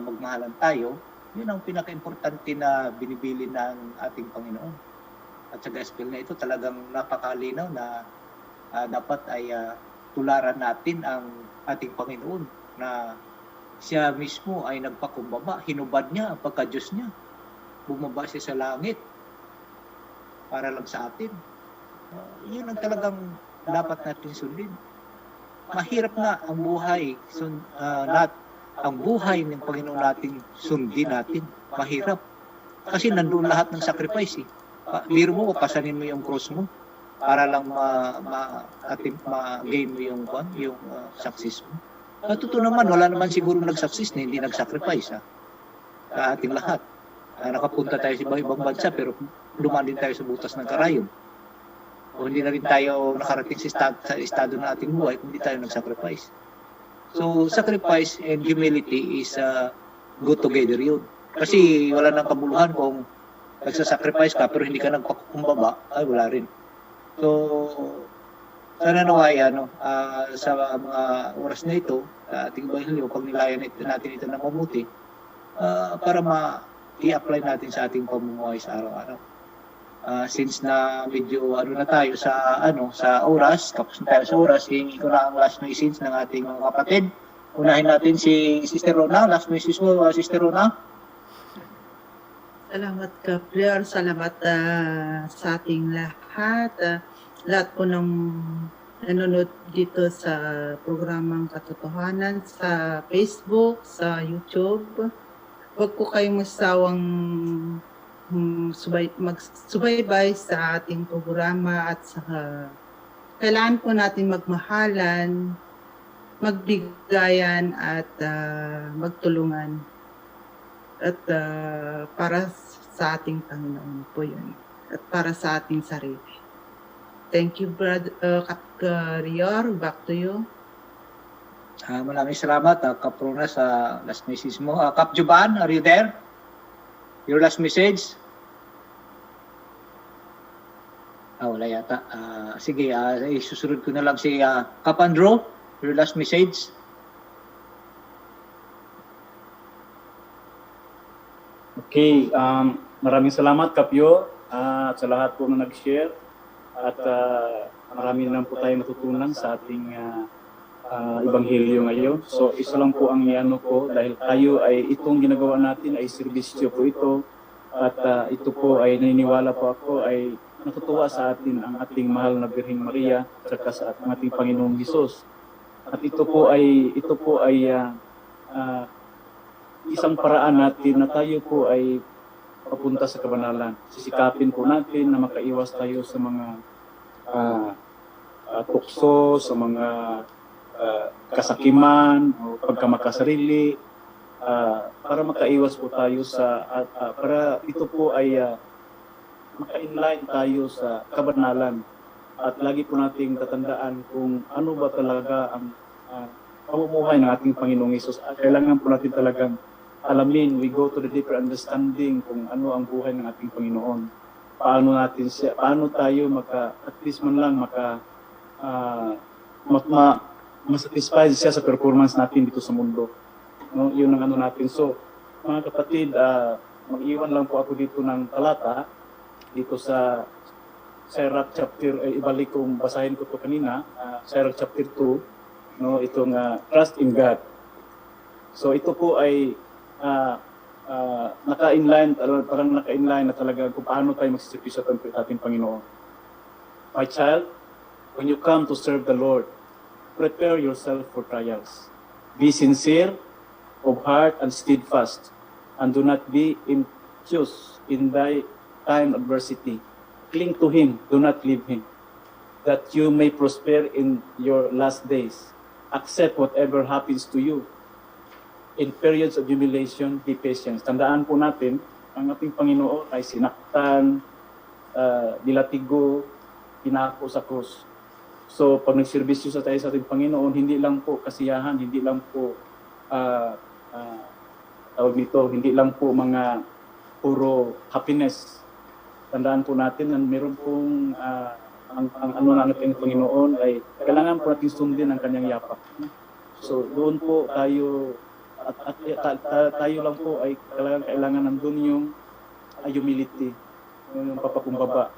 magmahalan tayo. Yun ang pinaka-importante na binibili ng ating Panginoon. At sa gospel na ito talagang napakalinaw na dapat ay tularan natin ang ating Panginoon na siya mismo ay nagpakumbaba, hinubad niya ang pagka-Diyos niya. Bumaba siya sa langit para lang sa atin. Yun ang talagang dapat natin sundin. Mahirap nga ang buhay, ang buhay ng Panginoon natin sundin natin. Mahirap. Kasi nandun lahat ng sacrifice. Biro mo, pasanin mo yung cross mo para lang ma-gain mo yung success mo. Totoo naman, wala naman siguro nag-success na hindi nag-sacrifice sa ating lahat. Nakapunta tayo sa ibang bansa pero dumaan din tayo sa butas ng karayom. O hindi na rin tayo nakarating sa estado ng ating buhay kung hindi tayo nag-sacrifice. So, sacrifice and humility is go together yun. Kasi wala nang kabuluhan kung nagsasacrifice ka pero hindi ka nagpakumbaba, ay wala rin. So, sana naway sa mga oras na ito, ating bahilyo, pag nilayan natin ito na mabuti, para i-apply natin sa ating pamumuhay sa araw-araw. Since na medyo na tayo sa oras, tapos na tayo sa oras, hingi ko na ang last message ng ating mga kapatid. Unahin natin si Sister Rona. Last message mo, Sister Rona. Salamat ka, Blair. Salamat sa ating lahat. Lahat po ng nanonood dito sa programang Katotohanan sa Facebook, sa YouTube. Huwag po kayong masawang magsubaybay sa ating programa at sa kailangan po natin magmahalan, magbigayan at magtulungan. At para sa ating Panginoon po yun. At para sa ating sarili. Thank you, Brother Rior. Back to you. Maraming salamat, Kap Rona, sa last message mo. Kap Juban, are you there? Your last message? Wala yata. Sige, isusunod ko na lang si Kap Andrew. Your last message? Okay, maraming salamat, Kapyo, at sa lahat po na nag-share. At marami na po tayo natutunan sa ating ebanghelyo ngayon. So isa lang po ang iano ko dahil tayo ay itong ginagawa natin ay serbisyo po ito. At ito po ay naniniwala po ako ay natutuwa sa atin ang ating mahal na Birheng Maria at saka sa ating Panginoong Hesus. At ito po ay isang paraan natin na tayo po ay papunta sa kabanalan. Sisikapin po natin na makaiwas tayo sa mga tukso, sa mga kasakiman, o pagkamakasarili, para makaiwas po tayo para ito po ay maka-inline tayo sa kabanalan. At lagi po nating tatandaan kung ano ba talaga ang pamumuhay ng ating Panginoong Hesus. Kailangan po natin talagang alamin, we go to the deeper understanding kung ano ang buhay ng ating Panginoon. Paano tayo at least man lang masatisfy siya sa performance natin dito sa mundo. No? Yun ang ano natin. So, mga kapatid, mag-iwan lang po ako dito ng talata dito sa Sirach chapter, ibalik kong basahin ko to kanina, Sirach chapter 2, no, itong trust in God. So ito po ay naka-inline, parang naka-inline na talaga kung paano tayo magsisipisa sa ating Panginoon. My child, when you come to serve the Lord, prepare yourself for trials. Be sincere of heart and steadfast, and do not be impious in thy time of adversity. Cling to Him, do not leave Him, that you may prosper in your last days. Accept whatever happens to you. In periods of humiliation, be patient. Tandaan po natin, ang ating Panginoon ay sinaktan, dilatigo, pinako sa krus. So, pag nagserbisyo sa ating Panginoon, hindi lang po kasiyahan, hindi lang po hindi lang po mga puro happiness. Tandaan po natin na meron pong ang ano ng ating Panginoon ay kailangan po natin sundin ang kanyang yapak. So doon po tayo tayo lang po ay kailangan nandun yung humility, yung papakumbaba.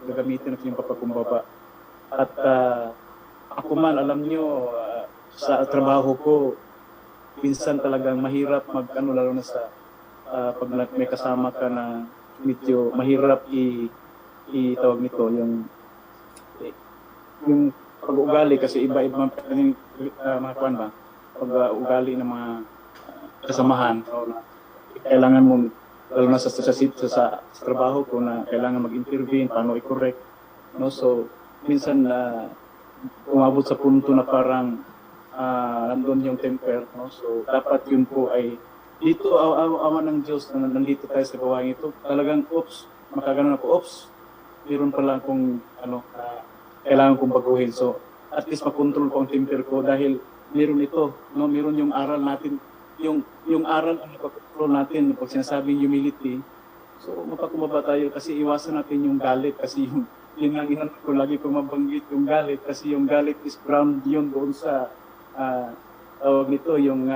Gagamitin natin yung papakumbaba. At ako man, alam nyo, sa trabaho ko, minsan talagang mahirap lalo na sa pag may kasama ka na medyo mahirap tawag nito yung pag-ugali kasi iba-iba mga kuwan ba pag-ugali ng mga kasamahan kailangan mo lalo na sa trabaho ko na kailangan mag-intervene paano i-correct so minsan umabot sa punto na parang nandun yung temper so dapat yun po ay dito, awa ng Diyos na nandito tayo sa gawain ito, talagang, makagano ako, meron pala akong, kailangan kong baguhin. So, at least makontrol ko ang temper ko dahil meron ito, meron yung aral natin, yung aral ang napakontrol natin, pag sinasabing humility, so, mapakumaba tayo kasi iwasan natin yung galit kasi yun ang inan ko, lagi ko mabanggit yung galit kasi yung galit is ground yun doon sa, tawag nito, yung,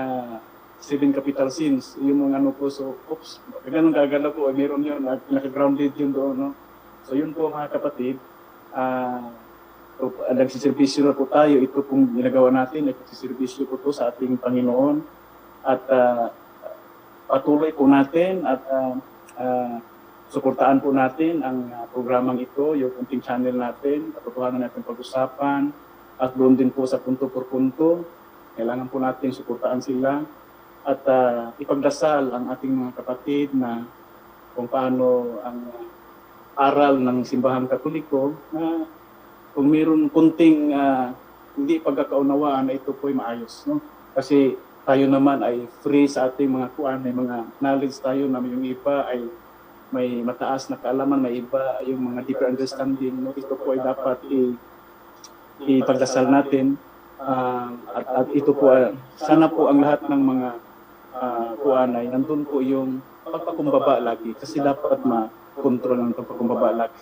7 capital sins, yung mga po, so, ganun gagala po, meron yun, naka-grounded yun doon, no? So, yun po mga kapatid, nagsiservisyo na po tayo, ito pong ginagawa natin, nagsiservisyo po to sa ating Panginoon, at patuloy po natin, at suportaan po natin ang programang ito, yung kunting channel natin, katotohanan natin pag-usapan, at doon din po sa punto por punto, kailangan po natin suportaan sila, at ipagdasal ang ating mga kapatid na kung paano ang aral ng simbahang Katoliko na kung mayroon kunting hindi pagkakaunawaan na ito po ay maayos. No? Kasi tayo naman ay free sa ating mga kuan, may mga knowledge tayo na yung iba ay may mataas na kaalaman, may iba yung mga deeper understanding. No? Ito po ay dapat ipagdasal natin at ito po sana po ang lahat ng mga kuanay, nandun po yung pagpakumbaba lagi kasi dapat ma-control ang pagpakumbaba lagi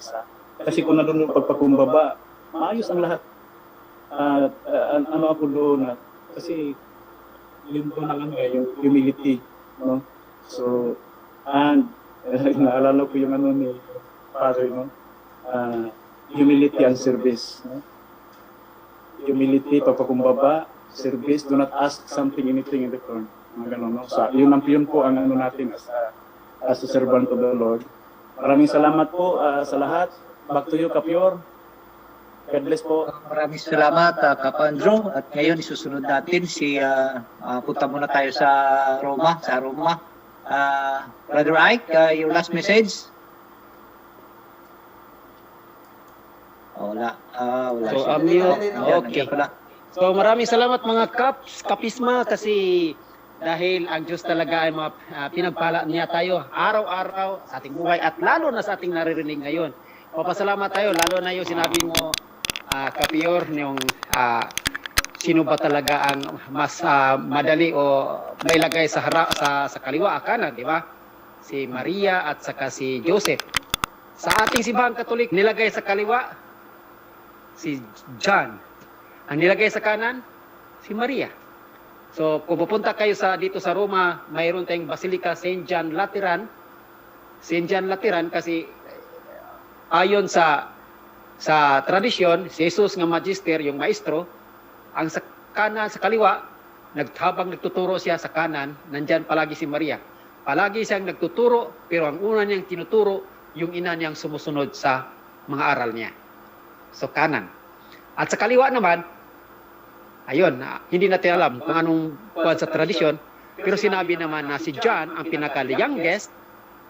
kasi kung nandun yung pagpakumbaba, maayos ang lahat. Ano ako doon kasi yun po na lang yung humility, no? So, and naalala ko yung ni Father, no? Humility and service, no? Humility, pagpakumbaba, service, do not ask something, anything in return. Ganun, no? So, yun po ang natin as a servant of the Lord. Maraming salamat po sa lahat. Back to you, Kapior. God bless po. Maraming salamat, Kapandro. At ngayon, isusunod natin punta muna tayo sa Roma. Brother Ike, your last message? Wala. Wala So, siya. unmute. Nandiyan Okay. pala. So maraming salamat mga kapisma kasi dahil ang Diyos talaga ay pinagpala niya tayo araw-araw sa ating buhay at lalo na sa ating naririnig ngayon. Papasalamat tayo lalo na yung sinabi mo Kapior yung sino ba talaga ang mas madali o mailagay sa kaliwa kanan, di ba? Si Maria at saka si Joseph. Sa ating simbahang Katolik nilagay sa kaliwa si John. Ang nilagay sa kanan, si Maria. So, kung pupunta kayo dito sa Roma, mayroon tayong Basilica St. John Lateran. St. John Lateran kasi ayon sa tradisyon, si Jesus nga magister, yung maestro, ang sa kanan, sa kaliwa, habang nagtuturo siya sa kanan, nandyan palagi si Maria. Palagi siyang nagtuturo, pero ang una niyang tinuturo, yung ina niyang sumusunod sa mga aral niya. So, kanan. At sa kaliwa naman, ayun, hindi natin alam kung anong sa tradisyon, pero sinabi naman na si John ang pinaka-youngest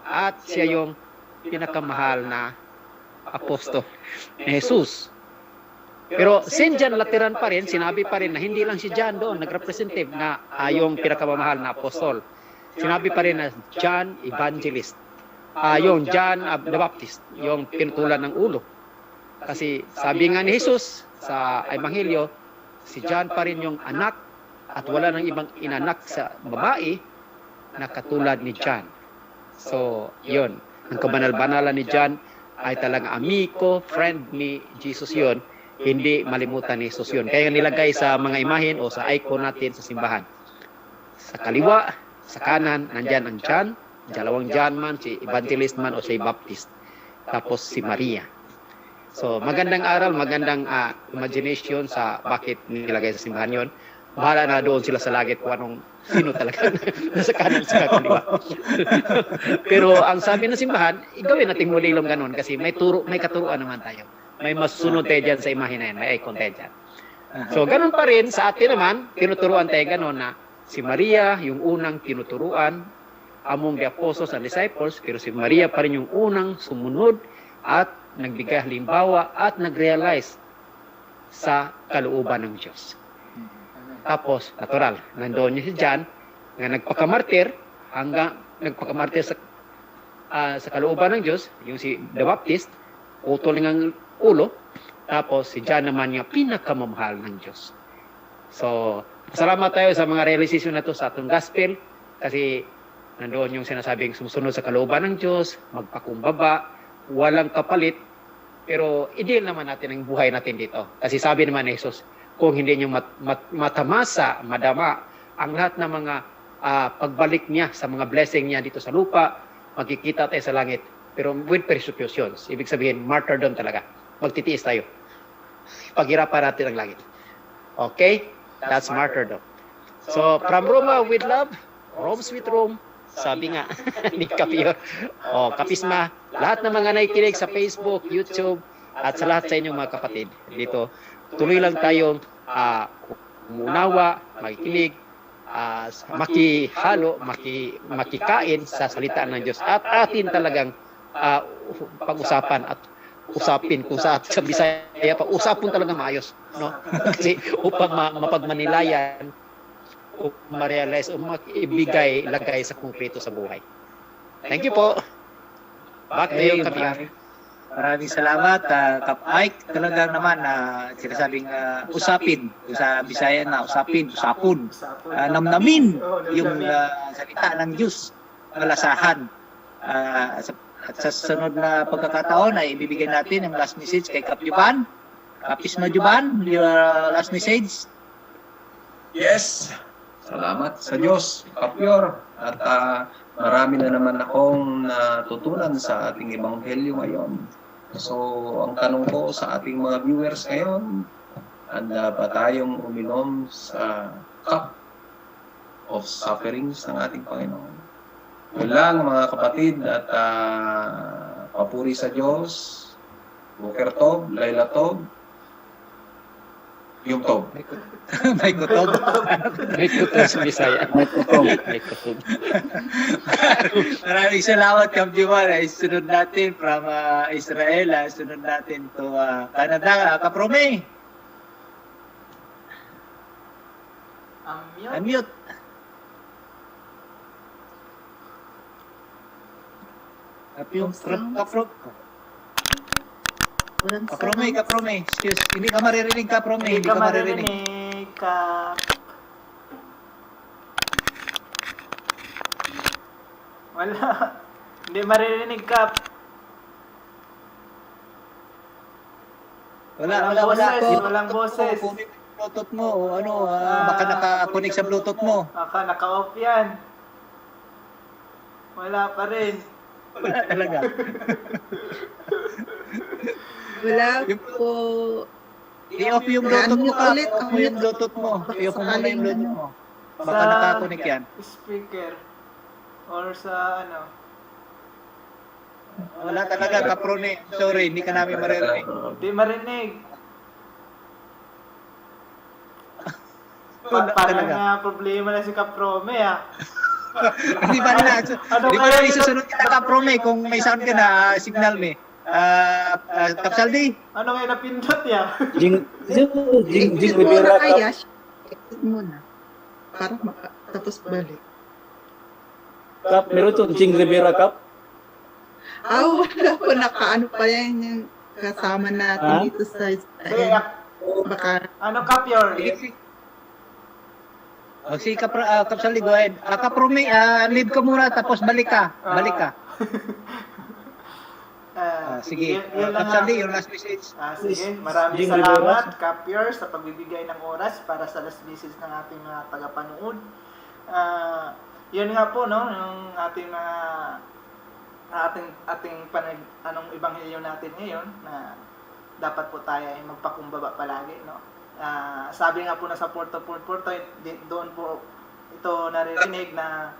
at siya yung pinakamahal na apostol ni Jesus. Pero St. John Lateran pa rin, sinabi pa rin na hindi lang si John doon, nag-representative na yung pinakamamahal na apostol. Sinabi pa rin na John Evangelist. Yung John the Baptist, yung pinutulan ng ulo. Kasi sabi nga ni Jesus sa Ebanghelyo, si John pa rin yung anak at wala nang ibang inanak sa babae na katulad ni John. So, yun. Ang kabanal-banalan ni John ay talagang amigo, friend ni Jesus yun. Hindi malimutan ni Jesus yun. Kaya nilagay sa mga imahen o sa icon natin sa simbahan. Sa kaliwa, sa kanan, nandyan ang John. Dalawang John man, si Evangelist man o si Baptist. Tapos si Maria. So, magandang aral, magandang imagination sa bakit nilagay sa simbahan yun. Bahala na doon sila sa langit kung anong sino talaga nasa kanan sa kaliwa. Pero ang sabi ng simbahan, gawin natin mulilong ganun kasi may katuruan naman tayo. May masusunod tayo dyan sa imahe na yan, may icon tayo dyan. So, ganun pa rin, sa atin naman, tinuturuan tayo ganun na si Maria, yung unang tinuturuan among the apostles and disciples, pero si Maria pa rin yung unang sumunod at nagbigay halimbawa at nag-realize sa kalooban ng Diyos. Tapos, natural, nandoon niya si John, nga nagpakamartir, hanggang nagpakamartir sa kalooban ng Diyos, yung si The Baptist, utol ng ulo, tapos si John naman yung pinakamamahal ng Diyos. So, salamat tayo sa mga realization na to sa atong gospel, kasi nandoon yung sinasabing sumusunod sa kalooban ng Diyos, magpakumbaba, walang kapalit, pero ideal naman natin ang buhay natin dito. Kasi sabi naman ni Jesus, kung hindi nyo matamasa, madama, ang lahat ng mga pagbalik niya sa mga blessing niya dito sa lupa, magkikita tayo sa langit. Pero with persecutions, ibig sabihin, martyrdom talaga. Magtitiis tayo. Paghirapan natin ang langit. Okay? That's martyrdom. So, from Roma with love, Rome sweet Rome, sabi nga ni Kapior. Kapisma, lahat ng mga nakikinig sa Facebook, YouTube, at sa lahat sa inyong mga kapatid dito, tuloy lang tayong umunawa, makikinig, makihalo, makikain sa salita ng Diyos. At atin talagang pag-usapan at usapin kung sa Bisaya pa, usapon talaga maayos. No? Kasi upang mapagmanilayan, o ma-realize o maibigay, lagay sa konkreto sa buhay. Thank you po. Back to you, Kapior. Maraming salamat, Kap Mike. Talagang naman, sinasabing usapin. Sa Bisaya na usapon. Namnamin yung salita ng Diyos. Malasahan. At sa sunod na pagkakataon ay ibibigay natin ang last message kay Kap Juban. Kapisma Juban, your last message. Yes! Salamat sa Diyos, Kapior. At marami na naman akong natutunan sa ating ebanghelyo ngayon. So, ang tanong ko sa ating mga viewers ngayon, handa ba tayong uminom sa cup of sufferings ng ating Panginoon? Yun lang mga kapatid at papuri sa Diyos. Boker Tov, Laila Tov. Yung Tom. May kutob. May kutob sa Bisaya. May kutob. May kutob. Maraming salamat, Kap Juban. Sunod natin from Israel. Sunod natin to Canada. Kaprome, Unmute. unmute. Kaprome. Excuse. Hindi ka maririnig, Kaprome. Hindi ka maririnig ka. Wala. Hindi maririnig ka. Wala. Walang boses. Kunin mo yung Bluetooth mo o ano, baka naka-connect sa Bluetooth mo. Baka naka-off yan. Wala pa rin. Wala talaga. Wala po. I-off yung Bluetooth mo, I-unmute Kap. ulit. I-off mo yung Bluetooth mo. I-off mo muna yung Bluetooth mo. Baka Sa naka-connect yan. speaker. Or sa ano. Wala talaga, Kaprone. Sorry, hindi ka namin maririnig. Hindi marinig. Wala Parang talaga. problema na si Kaprome Hindi ba nila, Ano di ba kaya nila isusunod kita, Kaprome, kung may sound ka na, signal me. Kapsaldi, Ano kaya napindot niya? Jing Exit Rivera muna Cup. kaya. Exit muna. Para tapos balik. Cup. Meron ito, Jing Rivera Cup. Wala po. Nakaano pa yan yung kasama natin Ha? dito sa... Sige, Baka... ano Kapyor? si Kapsaldi, go ahead. Kaprome, leave ka muna, tapos balik ka. Sige, Yun lang Kapsaldi, nga. your last message. Sige, maraming Jing salamat Rivera. Kapyor sa pagbibigay ng oras para sa last message ng ating mga tagapanood. Yun nga po, no, yung ating mga anong ebanghelyo natin ngayon na dapat po tayo ay magpakumbaba palagi, no. Sabi nga po na sa Porto, doon po ito naririnig na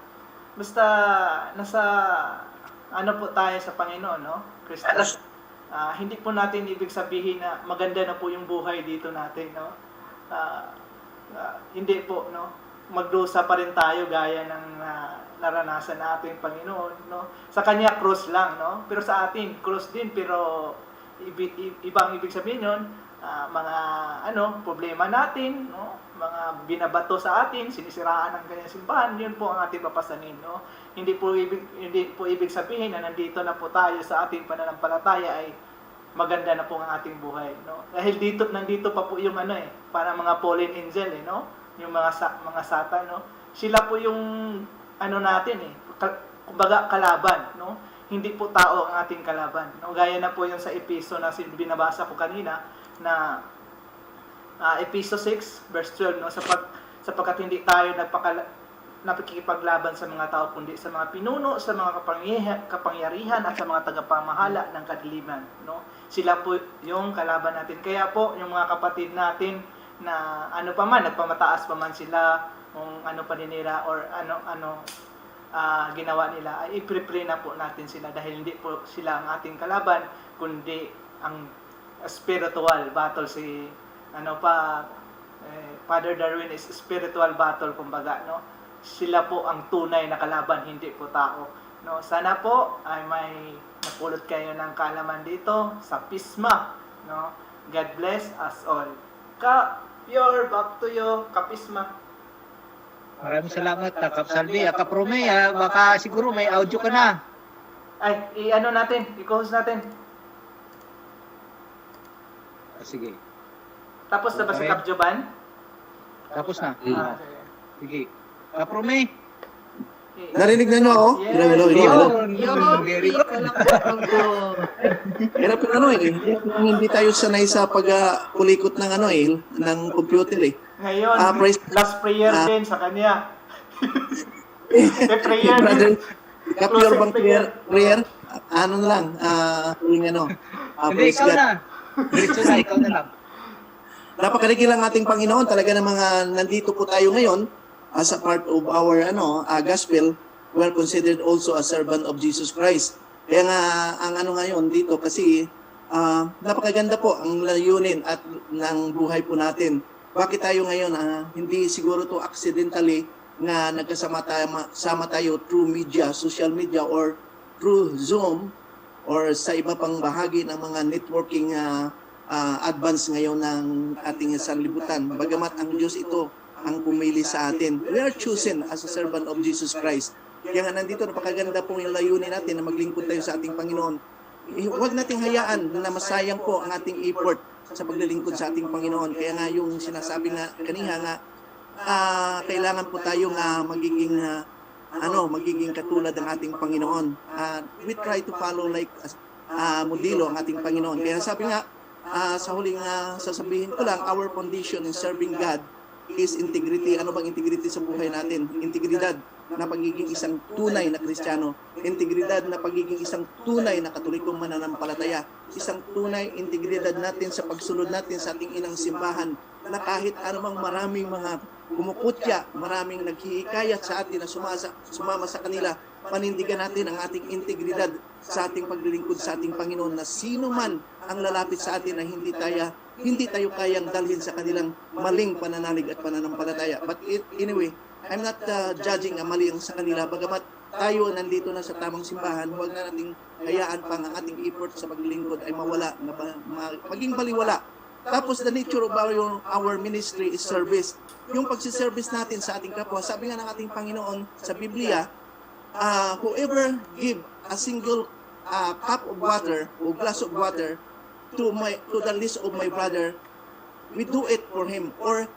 basta nasa ano po tayo sa Panginoon, no, Kristo. Hindi po natin ibig sabihin na maganda na po yung buhay dito natin, no. Hindi po, no, magdusa pa rin tayo gaya ng naranasan na ating Panginoon, no. Sa kanya cross lang, no, pero sa atin cross din, pero ibang ibig sabihin yun, mga problema natin, no, mga binabato sa atin, sinisiraan ng kanyang simbahan, yun po ang ating papasanin, no. Hindi po ibig sabihin na nandito na po tayo sa ating pananampalataya ay maganda na po ang ating buhay, no. Dahil nandito pa po yung para mga fallen angel, no, yung mga satan, no. Sila po yung natin, kumbaga kalaban, no. Hindi po tao ang ating kalaban, no. Gaya na po yung sa Episo na binabasa ko kanina na Episo 6 verse 12, no, sapagkat hindi tayo napakikipaglaban sa mga tao kundi sa mga pinuno, sa mga kapangyarihan at sa mga tagapamahala ng kadiliman, no. Sila po yung kalaban natin. Kaya po yung mga kapatid natin na nagpamataas pa man sila, kung paninira or ginawa nila, ay i-pray na po natin sila dahil hindi po sila ang ating kalaban kundi ang spiritual battle. Father Darwin is spiritual battle, kumbaga, no. Sila po ang tunay na kalaban, hindi po tao, no. Sana po ay may napulot kayo ng kaalaman dito sa Pisma, no. God bless us all. Kapyor, back to you, Kapisma. Maraming salamat, Kapsaldi. Kaprome, baka siguro may audio ka na. Ay, i-host natin. Sige. Tapos na ba si Okay. Kap Joban? Tapos na. Sige. Sige. Kaprome. Narinig na nyo ako? Yes. Hello. Very good. Hirap yung hindi tayo sanay sa pag-pulikot ng ng computer eh. Ngayon, last prayer din sa kanya. Prayer Brother, din. Kapyor bang prayer? Ano na lang, Hindi, praise ikaw God. na. Diretso na, ikaw na lang. Napakadali lang ating Panginoon, talaga ng mga nandito po tayo ngayon as a part of our gospel, we are considered also a servant of Jesus Christ. Kaya nga ang ngayon dito kasi Napakaganda po ang layunin at ng buhay po natin. Bakit tayo ngayon, hindi siguro to accidentally na nagkasama tayo through media, social media, or through Zoom, or sa iba pang bahagi ng mga networking advance ngayon ng ating sanlibutan. Bagamat ang Diyos ito ang pumili sa atin. We are chosen as a servant of Jesus Christ. Kaya nga nandito, napakaganda po yung layunin natin na maglingkod tayo sa ating Panginoon. Huwag nating hayaan na masayang po ang ating effort sa paglilingkod sa ating Panginoon. Kaya nga yung sinasabi nga kanina nga, kailangan po tayong magiging katulad ng ating Panginoon. We try to follow like modelo ang ating Panginoon. Kaya sabi nga, sa huling sasabihin ko lang, our condition in serving God is integrity. Ano bang integrity sa buhay natin? Integridad na pagiging isang tunay na Kristiyano. Integridad na pagiging isang tunay na Katolikong mananampalataya. Isang tunay integridad natin sa pagsunod natin sa ating inang simbahan na kahit anumang maraming mga kumukutya, maraming naghihikayat sa atin na sumama sa kanila, panindigan natin ang ating integridad sa ating paglilingkod sa ating Panginoon, na sino man ang lalapit sa atin na hindi tayo kayang dalhin sa kanilang maling pananalig at pananampalataya. But anyway, I'm not judging ang mali sa kanila. Bagamat tayo nandito na sa tamang simbahan, huwag na nating hayaan pa ang ating effort sa paglilingkod ay mawala, maging baliwala. Tapos the nature of our ministry is service. Yung pagsiservice natin sa ating kapwa, sabi nga ng ating Panginoon sa Biblia, whoever give a single cup of water o glass of water to the least of my brother, we do it for him. Or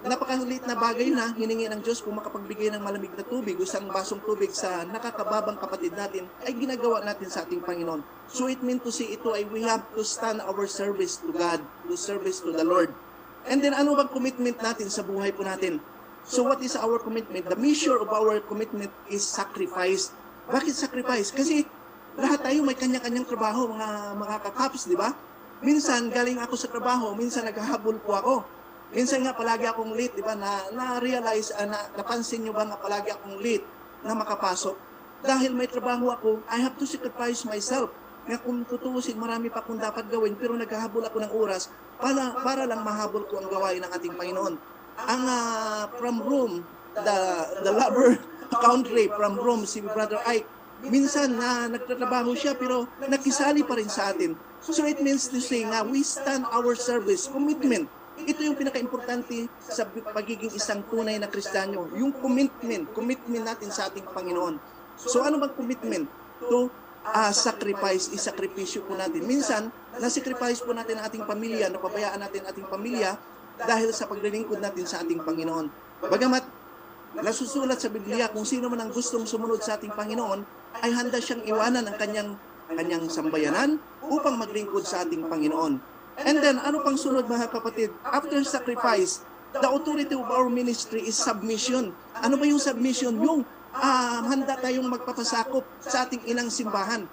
napakaliit na bagay na hiningi ng Diyos kung makapagbigay ng malamig na tubig o isang basong tubig sa nakakababang kapatid natin, ay ginagawa natin sa ating Panginoon. So it meant to say ito ay we have to stand our service to God, to service to the Lord. And then ano bang commitment natin sa buhay po natin? So what is our commitment? The measure of our commitment is sacrifice. Bakit sacrifice? Kasi lahat tayo may kanya-kanyang trabaho, mga kakaps, di ba? Minsan galing ako sa trabaho, minsan naghahabol po ako. Minsan nga palagi akong late, di ba? Na-realize, napansin nyo ba na palagi akong late na makapasok? Dahil may trabaho ako, I have to sacrifice myself. Kaya kung tutuusin, marami pa akong dapat gawin, pero naghahabol ako ng oras para lang mahabol ko ang gawain ng ating Panginoon. Ang from Rome, the lover country from Rome, si Brother Ike, minsan nagtatrabaho siya pero nakisali pa rin sa atin. So it means to say na we stand our service, commitment. Ito yung pinaka-importante sa pagiging isang tunay na Kristiyano, yung commitment natin sa ating Panginoon. So ano bang commitment? To sacrifice, isakripisyo po natin. Minsan, nasacrifice po natin ang ating pamilya, napabayaan natin ang ating pamilya dahil sa paglilingkod natin sa ating Panginoon. Bagamat nasusulat sa Biblia, kung sino man ang gustong sumunod sa ating Panginoon, ay handa siyang iwanan ang kanyang sambayanan upang maglingkod sa ating Panginoon. And then, ano pang sunod mga kapatid? After sacrifice, the authority of our ministry is submission. Ano ba yung submission? Yung handa tayong magpapasakop sa ating inang simbahan.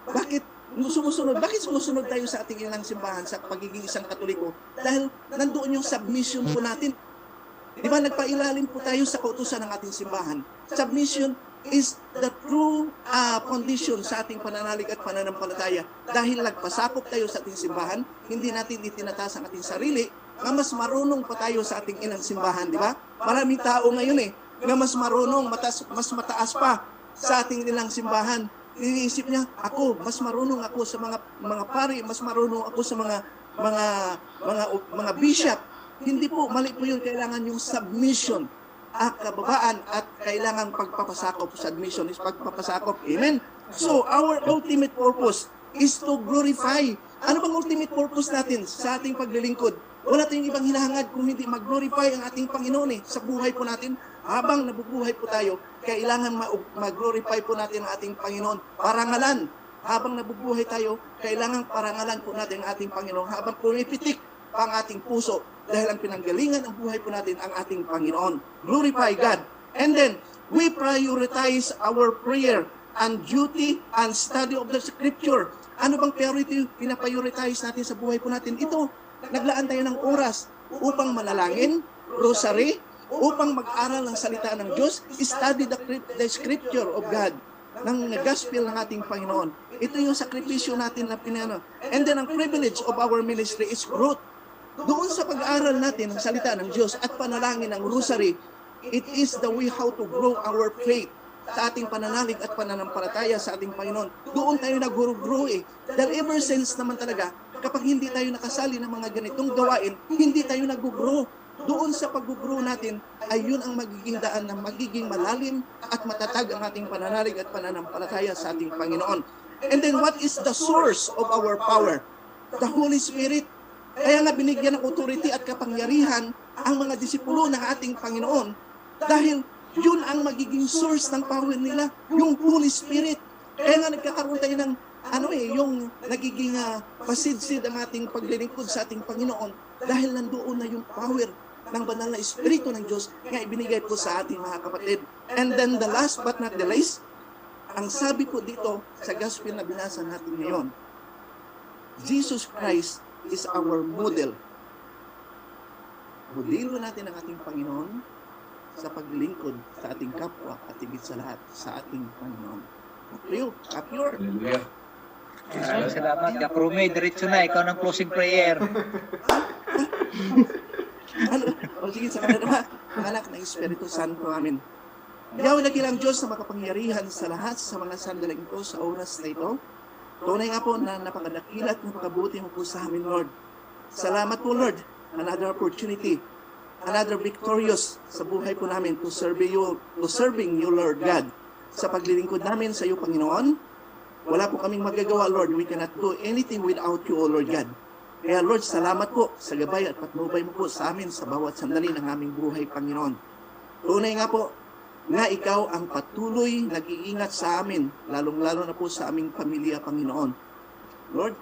Bakit sumusunod? Bakit sumusunod tayo sa ating inang simbahan sa pagiging isang Katoliko? Dahil nandoon yung submission po natin. Di ba, nagpailalim po tayo sa kautusan ng ating simbahan. Submission is the true condition sa ating pananalig at pananampalataya. Dahil nagpasakop tayo sa ating simbahan, hindi natin itinataas ang ating sarili, nga mas marunong pa tayo sa ating inang simbahan, di ba? Maraming tao ngayon nga mas marunong, mas mataas pa sa ating inang simbahan. Iniisip niya, mas marunong ako sa mga pari, mas marunong ako sa mga bishop. Hindi po, mali po yun. Kailangan yung submission, kababaan, at kailangan pagpapasakop. Submission is pagpapasakop. Amen? So, our ultimate purpose is to glorify. Ano bang ultimate purpose natin sa ating paglilingkod? Wala tayong ibang hinahangad kung hindi mag-glorify ang ating Panginoon sa buhay po natin. Habang nabubuhay po tayo, kailangan mag-glorify po natin ang ating Panginoon. Parangalan. Habang nabubuhay tayo, kailangan parangalan po natin ang ating Panginoon. Habang pumipitik pa ang ating puso, dahil ang pinanggalingan ng buhay po natin ang ating Panginoon. Glorify God. And then, we prioritize our prayer and duty and study of the Scripture. Ano bang priority pinaprioritize natin sa buhay po natin? Ito, naglaan tayo ng oras upang manalangin, rosary, upang mag-aral ng salita ng Diyos, study the Scripture of God, ng gospel ng ating Panginoon. Ito yung sakripisyo natin na pinano. And then ang privilege of our ministry is growth. Doon sa pag-aaral natin ng salita ng Diyos at panalangin ng rosary, it is the way how to grow our faith sa ating pananalig at pananampalataya sa ating Panginoon. Doon tayo nag-grow eh. Dahil ever since naman talaga, kapag hindi tayo nakasali ng mga ganitong gawain, hindi tayo nag-grow. Doon sa pag-grow natin, ay yun ang magiging daan na magiging malalim at matatag ang ating pananalig at pananampalataya sa ating Panginoon. And then what is the source of our power? The Holy Spirit. Kaya nga binigyan ng authority at kapangyarihan ang mga disipulo ng ating Panginoon. Dahil yun ang magiging source ng power nila, yung Holy Spirit. Kaya nga nagkakaroon tayo ng yung nagiging pasidsid ang ating paglilingkod sa ating Panginoon dahil nandoon na yung power ng banal na Espiritu ng Diyos nga ibinigay po sa ating mga kapatid. And then the last but not the least, ang sabi po dito sa gospel na binasa natin ngayon, Jesus Christ is our model. Modelo natin ang ating Panginoon sa paglilingkod sa ating kapwa at higit sa lahat sa ating Panginoon. Kayo, kapyor. Hallelujah. Salamat, Kaprume. Diretso na, ikaw ng closing prayer. Sige, sa kanila, anak ng Espiritu Santo, amin. Yahweh nagilang Diyos na makapangyarihan sa lahat sa mga sandaling ito sa oras na ito. Tunay nga po na napakadakila at napakabuti mo po sa amin, Lord. Salamat po, Lord. Another opportunity, another victorious sa buhay po namin to serving you, Lord God. Sa paglilingkod namin sa iyo, Panginoon, wala po kaming magagawa, Lord. We cannot do anything without you, O Lord God. Kaya, Lord, salamat po sa gabay at patnubay mo po sa amin sa bawat sandali ng aming buhay, Panginoon. Tunay nga po, nga ikaw ang patuloy nag-iingat sa amin, lalong-lalo na po sa aming pamilya, Panginoon. Lord,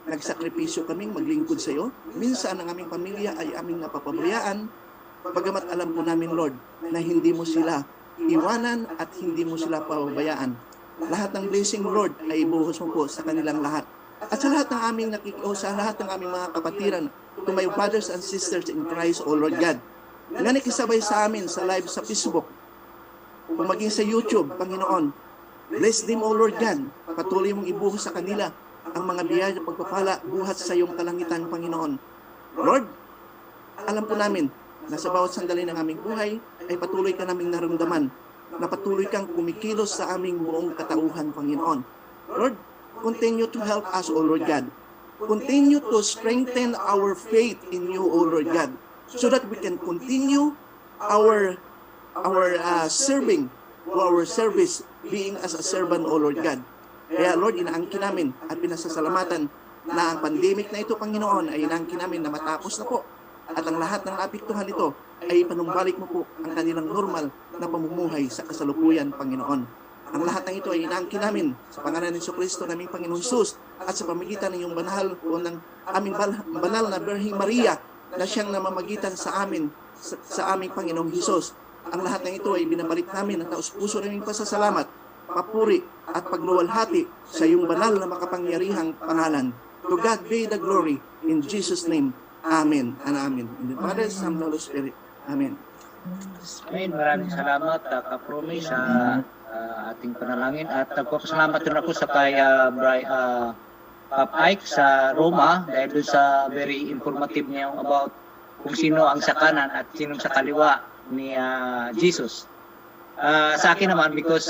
nagsakripisyo kaming maglingkod sa iyo. Minsan ang aming pamilya ay aming napapabayaan, bagamat alam po namin, Lord, na hindi mo sila iwanan at hindi mo sila pababayaan. Lahat ng blessing, Lord, ay ibuhos mo po sa kanilang lahat. At sa lahat ng aming sa lahat ng aming mga kapatiran, to my brothers and sisters in Christ, O Lord God, na nakisabay sa amin sa live sa Facebook, kung maging sa YouTube, Panginoon, bless them, O Lord God. Patuloy mong ibuhos sa kanila ang mga biyaya pagpapala buhat sa iyong kalangitan, Panginoon. Lord, alam po namin na sa bawat sandali ng aming buhay ay patuloy ka naming naramdaman na patuloy kang kumikilos sa aming buong katauhan, Panginoon. Lord, continue to help us, O Lord God. Continue to strengthen our faith in you, O Lord God, so that we can continue our serving, our service, being as a servant, O Lord God. Kaya, Lord, inaangkin namin at pinasasalamatan na ang pandemic na ito, Panginoon, ay inaangkin namin na matapos na po. At ang lahat ng apektuhan nito ay panumbalik mo po ang kanilang normal na pamumuhay sa kasalukuyan, Panginoon. Ang lahat ng ito ay inaangkin namin sa pangalan ni Jesucristo, naming Panginoon Jesus, at sa pamagitan ng iyong banal o ng aming banal na Birheng Maria na siyang namamagitan sa amin, sa aming Panginoong Jesus. Ang lahat ng ito ay binabalik namin at taus-puso naming pasasalamat, papuri at pagluwalhati sa iyong banal na makapangyarihang pangalan. To God be the glory in Jesus' name. Amen and amen. In the Father, Son, and Holy Spirit. Amen. Amen. Maraming salamat, Kaprume, sa ating panalangin. At nagpapasalamat rin ako sa kay Pap Ike sa Roma dahil doon sa very informative niya about kung sino ang sa kanan at sino sa kaliwa ni Jesus. Sa akin naman, because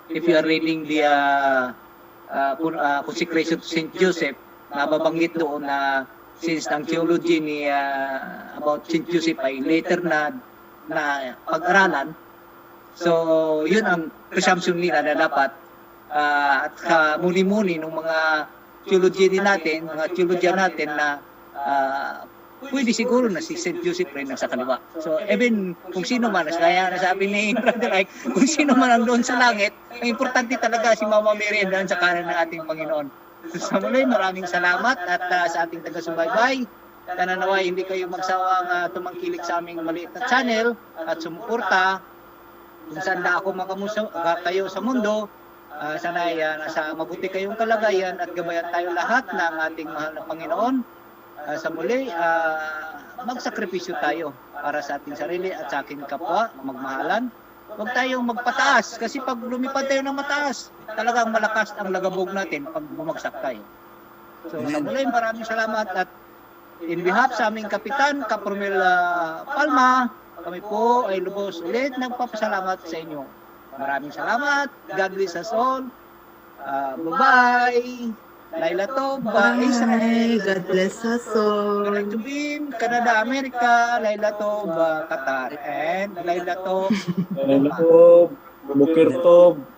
if you are reading the consecration to St. Joseph, nababanggit doon na since ang theology ni about St. Joseph ay later na pag-aralan, so yun ang presumption nila na dapat at muni-muni ng mga theology din natin, mga theologian natin na pwede siguro na si St. Joseph rin nasa kaliwa. So even kung sino man, kaya nasabi ni Brother Ike, kung sino man nandoon sa langit, ang importante talaga si Mama Mary doon sa kanan ng ating Panginoon. Sa muli, maraming salamat at sa ating taga-subaybay. Nanaway, hindi kayo magsawang tumangkilik sa aming maliit na channel at sumuporta kung saan na ako kayo sa mundo. Sana ay nasa mabuti kayong kalagayan at gabayan tayo lahat ng ating mahal na Panginoon. Sa muli, magsakripisyo tayo para sa ating sarili at sa ating kapwa, magmahalan huwag tayong magpataas kasi pag lumipad tayo ng mataas, talagang malakas ang lagabog natin pag bumagsak tayo. So, muli, maraming salamat at in behalf sa aming kapitan, Kapromel Palma, kami po ay lubos ulit nagpapasalamat sa inyo. Maraming salamat. God bless us all. Bye-bye. Laila Toba, Israel. God bless us all. Connect to Beam, Canada, America, Laila Toba, Qatar, and Laila Toba. Laila Tob, Bukir Tob,